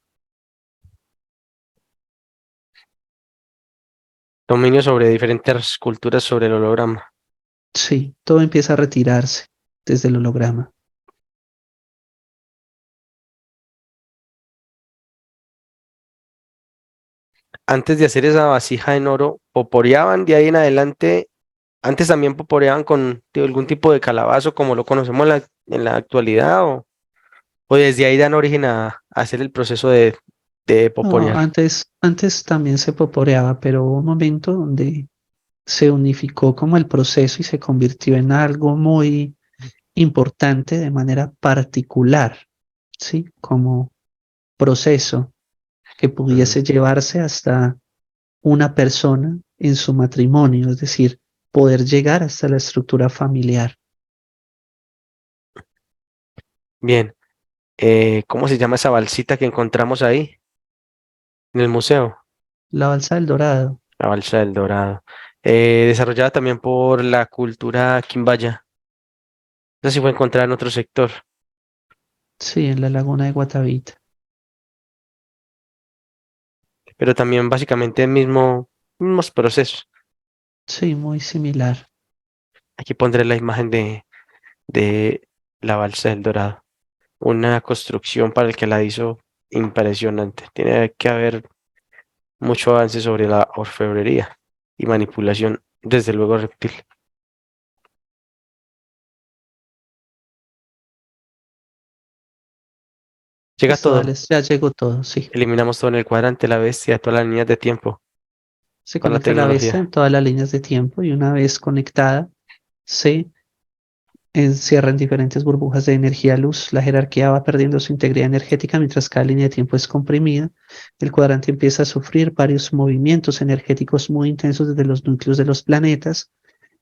Speaker 1: Dominio sobre diferentes culturas sobre el holograma.
Speaker 2: Sí, todo empieza a retirarse desde el holograma.
Speaker 1: Antes de hacer esa vasija en oro, poporeaban de ahí en adelante. Antes también poporeaban con algún tipo de calabazo como lo conocemos en la actualidad o desde ahí dan origen a hacer el proceso de
Speaker 2: No,
Speaker 1: poporear.
Speaker 2: antes también se poporeaba, pero hubo un momento donde se unificó como el proceso y se convirtió en algo muy importante de manera particular, ¿sí? Como proceso que
Speaker 1: Mm,
Speaker 2: pudiese llevarse hasta una persona en su matrimonio, es decir, poder llegar hasta la estructura familiar.
Speaker 1: Bien, ¿cómo se llama esa balsita que encontramos ahí en el museo?
Speaker 2: La balsa del Dorado,
Speaker 1: La balsa del Dorado. Desarrollada también por la cultura quimbaya. Esa sí fue encontrada en otro sector,
Speaker 2: sí, en la laguna de Guatavita.
Speaker 1: pero también básicamente el mismos procesos.
Speaker 2: Sí, muy similar.
Speaker 1: Aquí pondré la imagen de la balsa del Dorado. Una construcción para el que la hizo impresionante. Tiene que haber mucho avance sobre la orfebrería y manipulación, desde luego reptil. Llega
Speaker 2: Listo,
Speaker 1: todo.
Speaker 2: dale, ya llegó todo, sí.
Speaker 1: Eliminamos todo en el cuadrante, la bestia, todas las líneas de tiempo,
Speaker 2: Se
Speaker 1: toda la
Speaker 2: conecta la bestia en
Speaker 1: tecnología.
Speaker 2: todas las líneas de tiempo y una vez conectada, se encierran diferentes burbujas de energía luz. La jerarquía va perdiendo su integridad energética mientras cada línea de tiempo es comprimida. El cuadrante empieza a sufrir varios movimientos energéticos muy intensos desde los núcleos de los planetas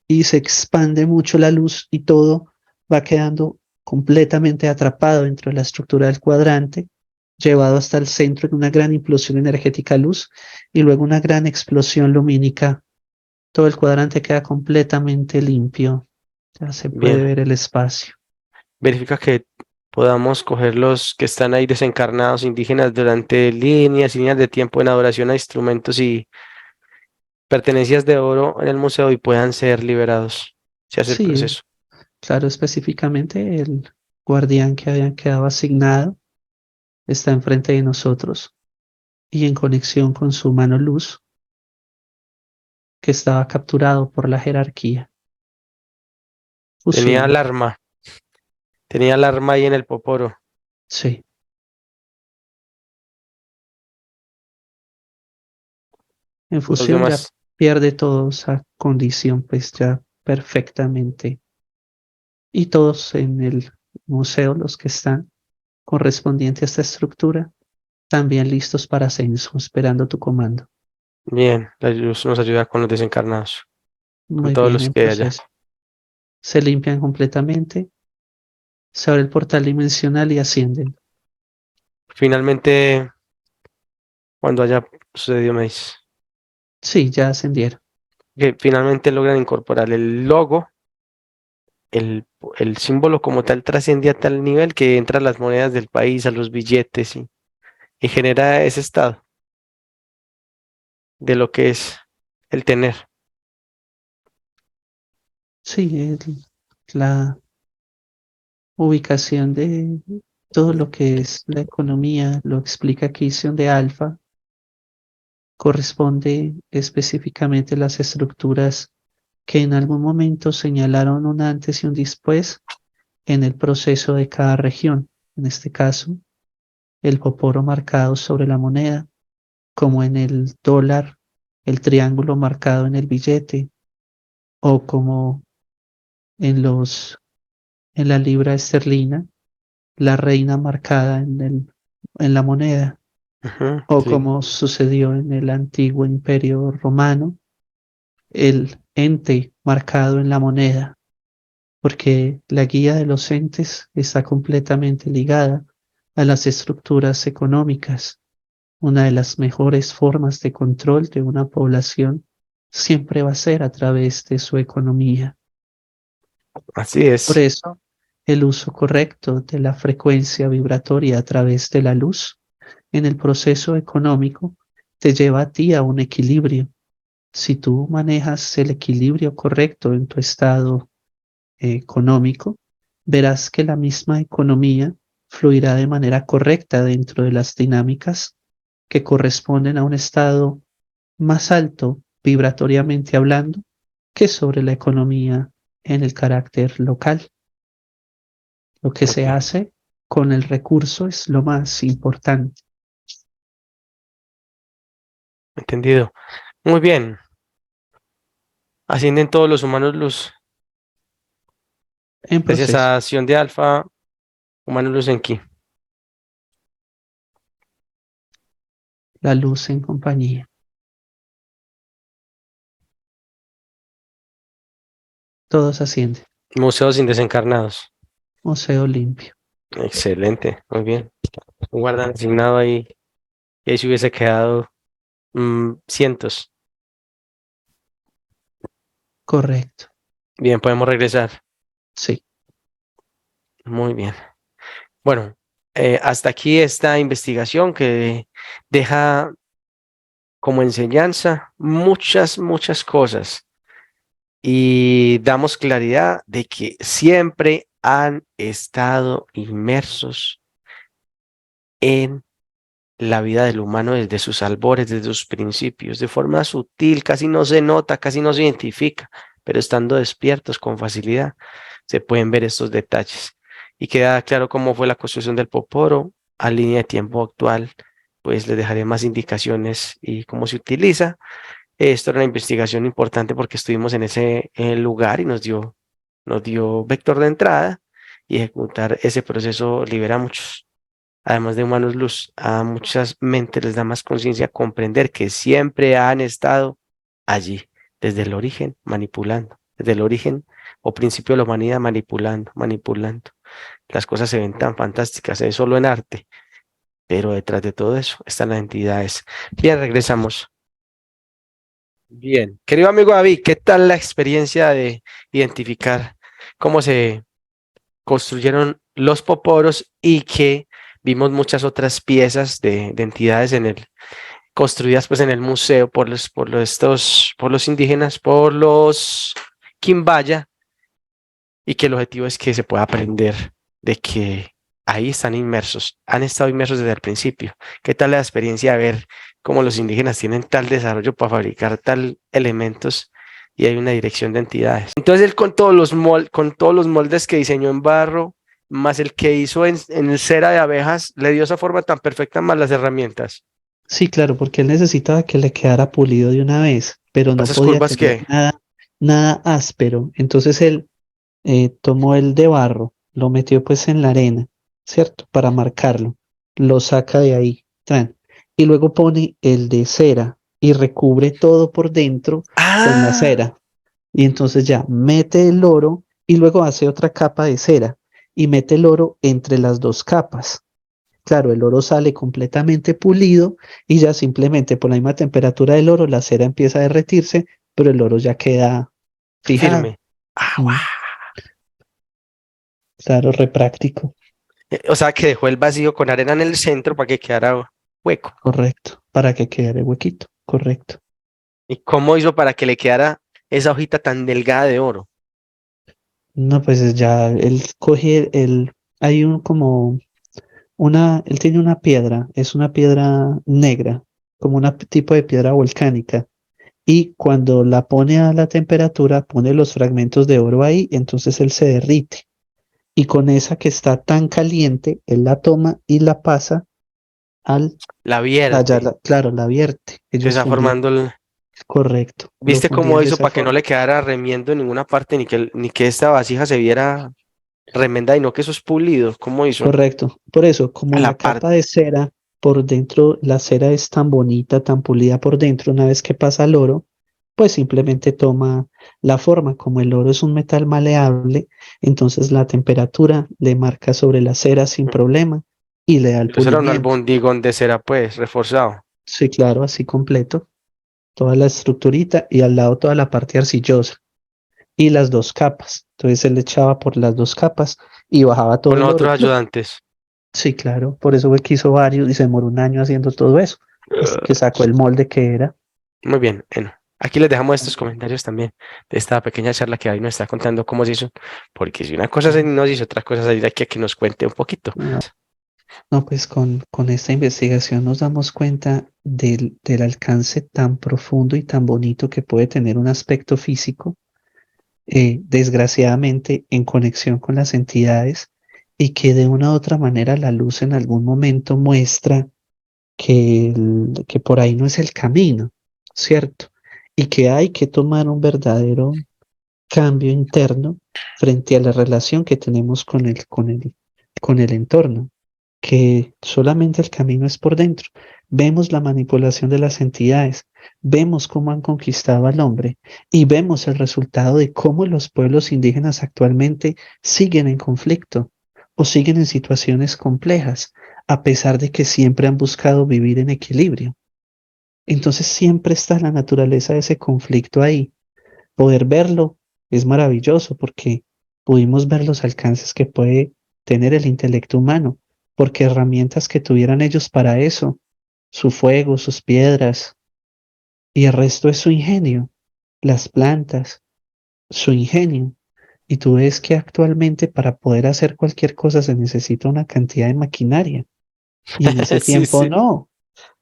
Speaker 2: y se expande mucho la luz y todo va quedando completamente atrapado dentro de la estructura del cuadrante, llevado hasta el centro en una gran implosión energética luz y luego una gran explosión lumínica. Todo el cuadrante queda completamente limpio. Ya se puede
Speaker 1: Bien,
Speaker 2: ver el espacio.
Speaker 1: verifica que podamos coger los que están ahí desencarnados indígenas durante líneas y líneas de tiempo en adoración a instrumentos y pertenencias de oro en el museo y puedan ser liberados. Se hace el
Speaker 2: Sí,
Speaker 1: proceso.
Speaker 2: Claro, específicamente el guardián que había quedado asignado está enfrente de nosotros y en conexión con su mano luz que estaba capturado por la jerarquía.
Speaker 1: Tenía
Speaker 2: Fusión,
Speaker 1: alarma, tenía alarma ahí en el poporo.
Speaker 2: sí. En
Speaker 1: Los
Speaker 2: fusión ya
Speaker 1: demás,
Speaker 2: pierde toda esa condición, pues ya perfectamente. Y todos en el museo, los que están correspondiente a esta estructura, también listos para ascenso, esperando tu comando.
Speaker 1: bien, la luz nos ayuda con los desencarnados, con
Speaker 2: Muy
Speaker 1: todos
Speaker 2: bien,
Speaker 1: los
Speaker 2: en
Speaker 1: que hay allá.
Speaker 2: proceso. Se limpian completamente, se abre el portal dimensional y ascienden.
Speaker 1: Finalmente, cuando haya sucedido, me dice
Speaker 2: Sí, ya ascendieron.
Speaker 1: que finalmente logran incorporar el logo, el símbolo como tal trasciende a tal nivel que entra a las monedas del país, a los billetes y genera ese estado de lo que es el tener.
Speaker 2: Sí, la ubicación de todo lo que es la economía, lo explica Kision de Alfa, corresponde específicamente a las estructuras que en algún momento señalaron un antes y un después en el proceso de cada región. En este caso, el poporo marcado sobre la moneda, como en el dólar, el triángulo marcado en el billete, o como en en la libra esterlina, la reina marcada en la moneda,
Speaker 1: Ujú,
Speaker 2: o
Speaker 1: sí,
Speaker 2: como sucedió en el antiguo imperio romano, el ente marcado en la moneda, porque la guía de los entes está completamente ligada a las estructuras económicas. Una de las mejores formas de control de una población siempre va a ser a través de su economía.
Speaker 1: así
Speaker 2: Por
Speaker 1: es.
Speaker 2: eso, el uso correcto de la frecuencia vibratoria a través de la luz en el proceso económico te lleva a ti a un equilibrio. Si tú manejas el equilibrio correcto en tu estado económico, verás que la misma economía fluirá de manera correcta dentro de las dinámicas que corresponden a un estado más alto vibratoriamente hablando que sobre la economía en el carácter local. Lo que se
Speaker 1: Ok,
Speaker 2: hace con el recurso es lo más importante
Speaker 1: entendido. Muy bien. Ascienden todos los humanos luz.
Speaker 2: en
Speaker 1: Gracias
Speaker 2: proceso.
Speaker 1: a Sion de Alfa, humanos luz en Ki.
Speaker 2: La luz en compañía. Todos ascienden.
Speaker 1: Museos sin desencarnados.
Speaker 2: Museo limpio.
Speaker 1: Excelente, muy bien. Un guarda asignado ahí. Y ahí se hubiese quedado cientos.
Speaker 2: Correcto.
Speaker 1: Bien, podemos regresar.
Speaker 2: Sí.
Speaker 1: Muy bien. Bueno, hasta aquí esta investigación que deja como enseñanza muchas cosas y damos claridad de que siempre han estado inmersos en la vida del humano desde sus albores, desde sus principios, de forma sutil, casi no se nota, casi no se identifica, pero estando despiertos con facilidad se pueden ver estos detalles. Y queda claro cómo fue la construcción del Poporo a línea de tiempo actual, pues les dejaré más indicaciones y cómo se utiliza. Esto era una investigación importante porque estuvimos en ese lugar y nos dio vector de entrada y ejecutar ese proceso libera muchos. Además de humanos luz, a muchas mentes les da más conciencia comprender que siempre han estado allí, desde el origen, manipulando, desde el origen o principio de la humanidad, manipulando. Las cosas se ven tan fantásticas, es solo en arte, pero detrás de todo eso están las entidades. Bien, regresamos. Bien, querido amigo David, ¿qué tal la experiencia de identificar cómo se construyeron los poporos y que vimos muchas otras piezas de entidades en el, construidas pues en el museo por los indígenas, por los Quimbaya, y que el objetivo es que se pueda aprender de que ahí están inmersos, han estado inmersos desde el principio. ¿Qué tal la experiencia de ver cómo los indígenas tienen tal desarrollo para fabricar tal elementos y hay una dirección de entidades? Entonces él con todos los con todos los moldes que diseñó en barro, más el que hizo en cera de abejas, le dio esa forma tan perfecta más las herramientas.
Speaker 2: Sí, claro, porque él necesitaba que le quedara pulido de una vez, pero no
Speaker 1: ¿Esas
Speaker 2: podía
Speaker 1: curvas
Speaker 2: tener
Speaker 1: qué?
Speaker 2: nada áspero. Entonces él tomó el de barro, lo metió pues en la arena, ¿cierto? Para marcarlo, lo saca de ahí, tran, y luego pone el de cera y recubre todo por dentro con la
Speaker 1: Ah,
Speaker 2: cera. Y entonces ya mete el oro y luego hace otra capa de cera y mete el oro entre las dos capas. Claro, el oro sale completamente pulido y ya simplemente por la misma temperatura del oro la cera empieza a derretirse, pero el oro ya queda fijado.
Speaker 1: firme. Ah,
Speaker 2: Mm,
Speaker 1: guau.
Speaker 2: claro, re práctico.
Speaker 1: O sea que dejó el vacío con arena en el centro para que quedara hueco.
Speaker 2: Correcto, para que quede el huequito, correcto.
Speaker 1: ¿Y cómo hizo para que le quedara esa hojita tan delgada de oro?
Speaker 2: No, pues ya él coge hay un como él tiene una piedra, es una piedra negra, como un tipo de piedra volcánica, y cuando la pone a la temperatura, pone los fragmentos de oro ahí, entonces él se derrite, y con esa que está tan caliente, él la toma y la pasa al,
Speaker 1: La vierte.
Speaker 2: claro, la vierte,
Speaker 1: Se
Speaker 2: ellos
Speaker 1: está
Speaker 2: fundían,
Speaker 1: formando el...
Speaker 2: correcto, lo
Speaker 1: ¿Viste cómo
Speaker 2: fundían de
Speaker 1: hizo
Speaker 2: esa
Speaker 1: para que no
Speaker 2: forma.
Speaker 1: le quedara remiendo en ninguna parte ni que esta vasija se viera remendada y no que eso es pulido? ¿Cómo hizo?
Speaker 2: Correcto. Por eso, como
Speaker 1: A la
Speaker 2: la
Speaker 1: par.
Speaker 2: capa de cera por dentro, la cera es tan bonita, tan pulida por dentro, una vez que pasa al oro, pues simplemente toma la forma. Como el oro es un metal maleable, entonces la temperatura le marca sobre la cera sin problema y le da el
Speaker 1: Pero eso era un
Speaker 2: pulimiento.
Speaker 1: albondigón de cera, pues, reforzado.
Speaker 2: Sí, claro, así completo, toda la estructurita y al lado toda la parte arcillosa y las dos capas. Entonces él le echaba por las dos capas y bajaba todo
Speaker 1: Con
Speaker 2: el
Speaker 1: los
Speaker 2: oro.
Speaker 1: otros ayudantes.
Speaker 2: Sí, claro, por eso fue que hizo varios y se demoró un año haciendo todo eso, hasta que sacó el molde que era.
Speaker 1: Muy bien, bueno. Aquí les dejamos estos comentarios también de esta pequeña charla que hoy nos está contando cómo se hizo, porque si una cosa se nos hizo, otra cosa salir aquí a que nos cuente un poquito.
Speaker 2: No, no, pues con esta investigación nos damos cuenta del alcance tan profundo y tan bonito que puede tener un aspecto físico, desgraciadamente en conexión con las entidades, y que de una u otra manera la luz en algún momento muestra que por ahí no es el camino, ¿cierto? Y que hay que tomar un verdadero cambio interno frente a la relación que tenemos con el entorno, que solamente el camino es por dentro. Vemos la manipulación de las entidades, vemos cómo han conquistado al hombre y vemos el resultado de cómo los pueblos indígenas actualmente siguen en conflicto o siguen en situaciones complejas, a pesar de que siempre han buscado vivir en equilibrio. Entonces siempre está la naturaleza de ese conflicto ahí. Poder verlo es maravilloso porque pudimos ver los alcances que puede tener el intelecto humano, porque herramientas que tuvieran ellos para eso, su fuego, sus piedras, y el resto es su ingenio, las plantas, su ingenio. Y tú ves que actualmente para poder hacer cualquier cosa se necesita una cantidad de maquinaria, y en ese
Speaker 1: Sí,
Speaker 2: tiempo
Speaker 1: sí.
Speaker 2: no.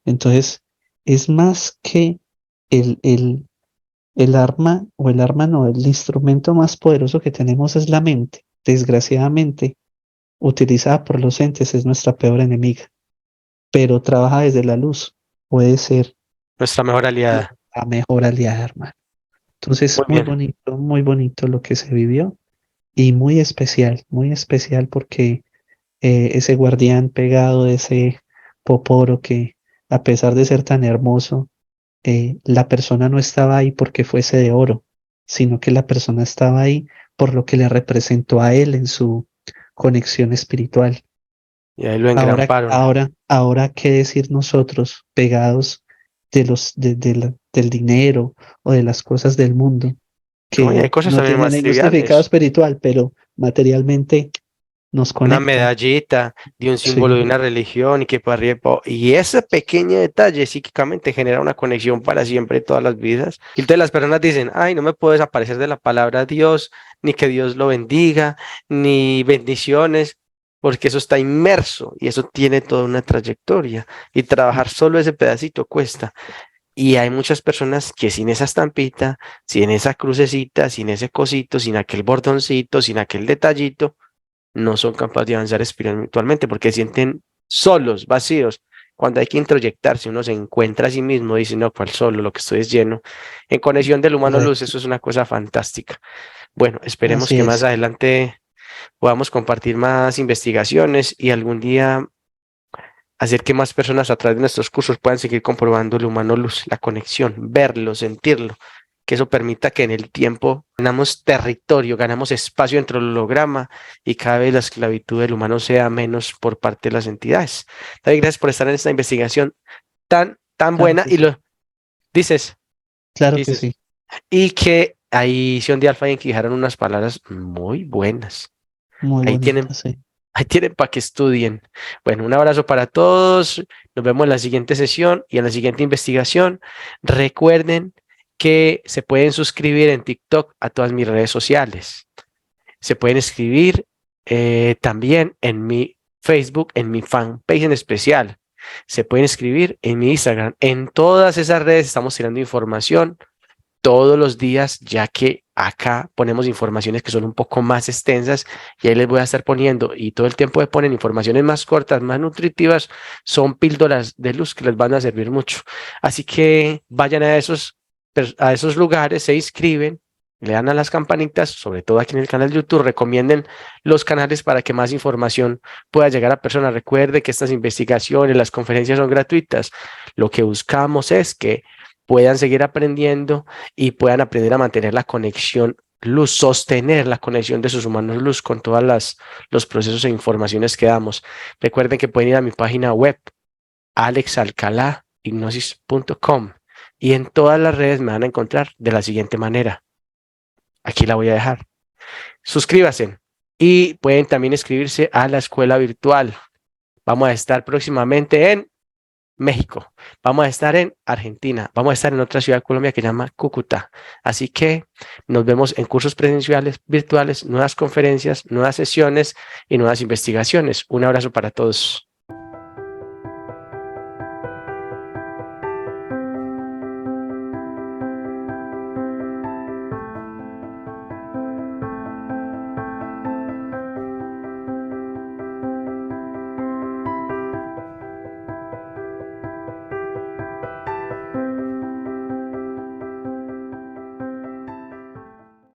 Speaker 2: Entonces, es más que el, el, el arma, o el arma no, el instrumento más poderoso que tenemos es la mente. Desgraciadamente, utilizada por los entes es nuestra peor enemiga, pero trabaja desde la luz. Puede ser
Speaker 1: Nuestra mejor aliada.
Speaker 2: la mejor aliada, hermano. Entonces,
Speaker 1: Muy bien.
Speaker 2: muy bonito lo que se vivió y muy especial porque ese guardián pegado de ese poporo que, a pesar de ser tan hermoso, la persona no estaba ahí porque fuese de oro, sino que la persona estaba ahí por lo que le representó a él en su conexión espiritual.
Speaker 1: Y ahí lo engramparon.
Speaker 2: Ahora, ¿qué decir nosotros pegados del dinero o de las cosas del mundo
Speaker 1: No, y hay
Speaker 2: que
Speaker 1: cosas
Speaker 2: no
Speaker 1: también
Speaker 2: tienen
Speaker 1: más
Speaker 2: ningún significado
Speaker 1: triviales.
Speaker 2: espiritual, pero materialmente nos
Speaker 1: una
Speaker 2: conecta.
Speaker 1: medallita de un símbolo de
Speaker 2: Sí,
Speaker 1: una religión y que para arriba y ese pequeño detalle psíquicamente genera una conexión para siempre en todas las vidas. Y entonces las personas dicen, ay, no me puedo desaparecer de la palabra Dios, ni que Dios lo bendiga, ni bendiciones, porque eso está inmerso y eso tiene toda una trayectoria y trabajar solo ese pedacito cuesta. Y hay muchas personas que sin esa estampita, sin esa crucecita, sin ese cosito, sin aquel bordoncito, sin aquel detallito, no son capaces de avanzar espiritualmente porque sienten solos, vacíos. Cuando hay que introyectarse, uno se encuentra a sí mismo, dice, no, cuál solo, lo que estoy es lleno. En conexión del humano luz,
Speaker 2: correcto.
Speaker 1: eso es una cosa fantástica. Bueno, esperemos
Speaker 2: Así
Speaker 1: que más
Speaker 2: es.
Speaker 1: adelante podamos compartir más investigaciones y algún día hacer que más personas a través de nuestros cursos puedan seguir comprobando el humano luz, la conexión, verlo, sentirlo, que eso permita que en el tiempo ganamos territorio, ganamos espacio dentro del holograma y cada vez la esclavitud del humano sea menos por parte de las entidades. David, gracias por estar en esta investigación tan
Speaker 2: Claro
Speaker 1: buena
Speaker 2: que
Speaker 1: y
Speaker 2: sí.
Speaker 1: lo dices,
Speaker 2: Claro que
Speaker 1: dices,
Speaker 2: sí.
Speaker 1: y que ahí Sion de Alfa y que dijeron unas palabras muy buenas.
Speaker 2: Muy
Speaker 1: Ahí tienen
Speaker 2: bonita, sí.
Speaker 1: Ahí tienen para que estudien. Bueno, un abrazo para todos. Nos vemos en la siguiente sesión y en la siguiente investigación. Recuerden que se pueden suscribir en TikTok a todas mis redes sociales. Se pueden escribir también en mi Facebook, en mi fanpage en especial. Se pueden escribir en mi Instagram. En todas esas redes estamos tirando información todos los días, ya que acá ponemos informaciones que son un poco más extensas y ahí les voy a estar poniendo y todo el tiempo de ponen informaciones más cortas, más nutritivas, son píldoras de luz que les van a servir mucho. Así que vayan a esos lugares, se inscriben, le dan a las campanitas, sobre todo aquí en el canal de YouTube, recomienden los canales para que más información pueda llegar a personas. Recuerde que estas investigaciones, las conferencias son gratuitas. Lo que buscamos es que puedan seguir aprendiendo y puedan aprender a mantener la conexión luz, sostener la conexión de sus humanos luz con todas los procesos e informaciones que damos. Recuerden que pueden ir a mi página web, alexalcalahipnosis.com, y en todas las redes me van a encontrar de la siguiente manera. Aquí la voy a dejar. Suscríbanse y pueden también inscribirse a la escuela virtual. Vamos a estar próximamente en México, vamos a estar en Argentina, vamos a estar en otra ciudad de Colombia que se llama Cúcuta. Así que nos vemos en cursos presenciales, virtuales, nuevas conferencias, nuevas sesiones y nuevas investigaciones. Un abrazo para todos.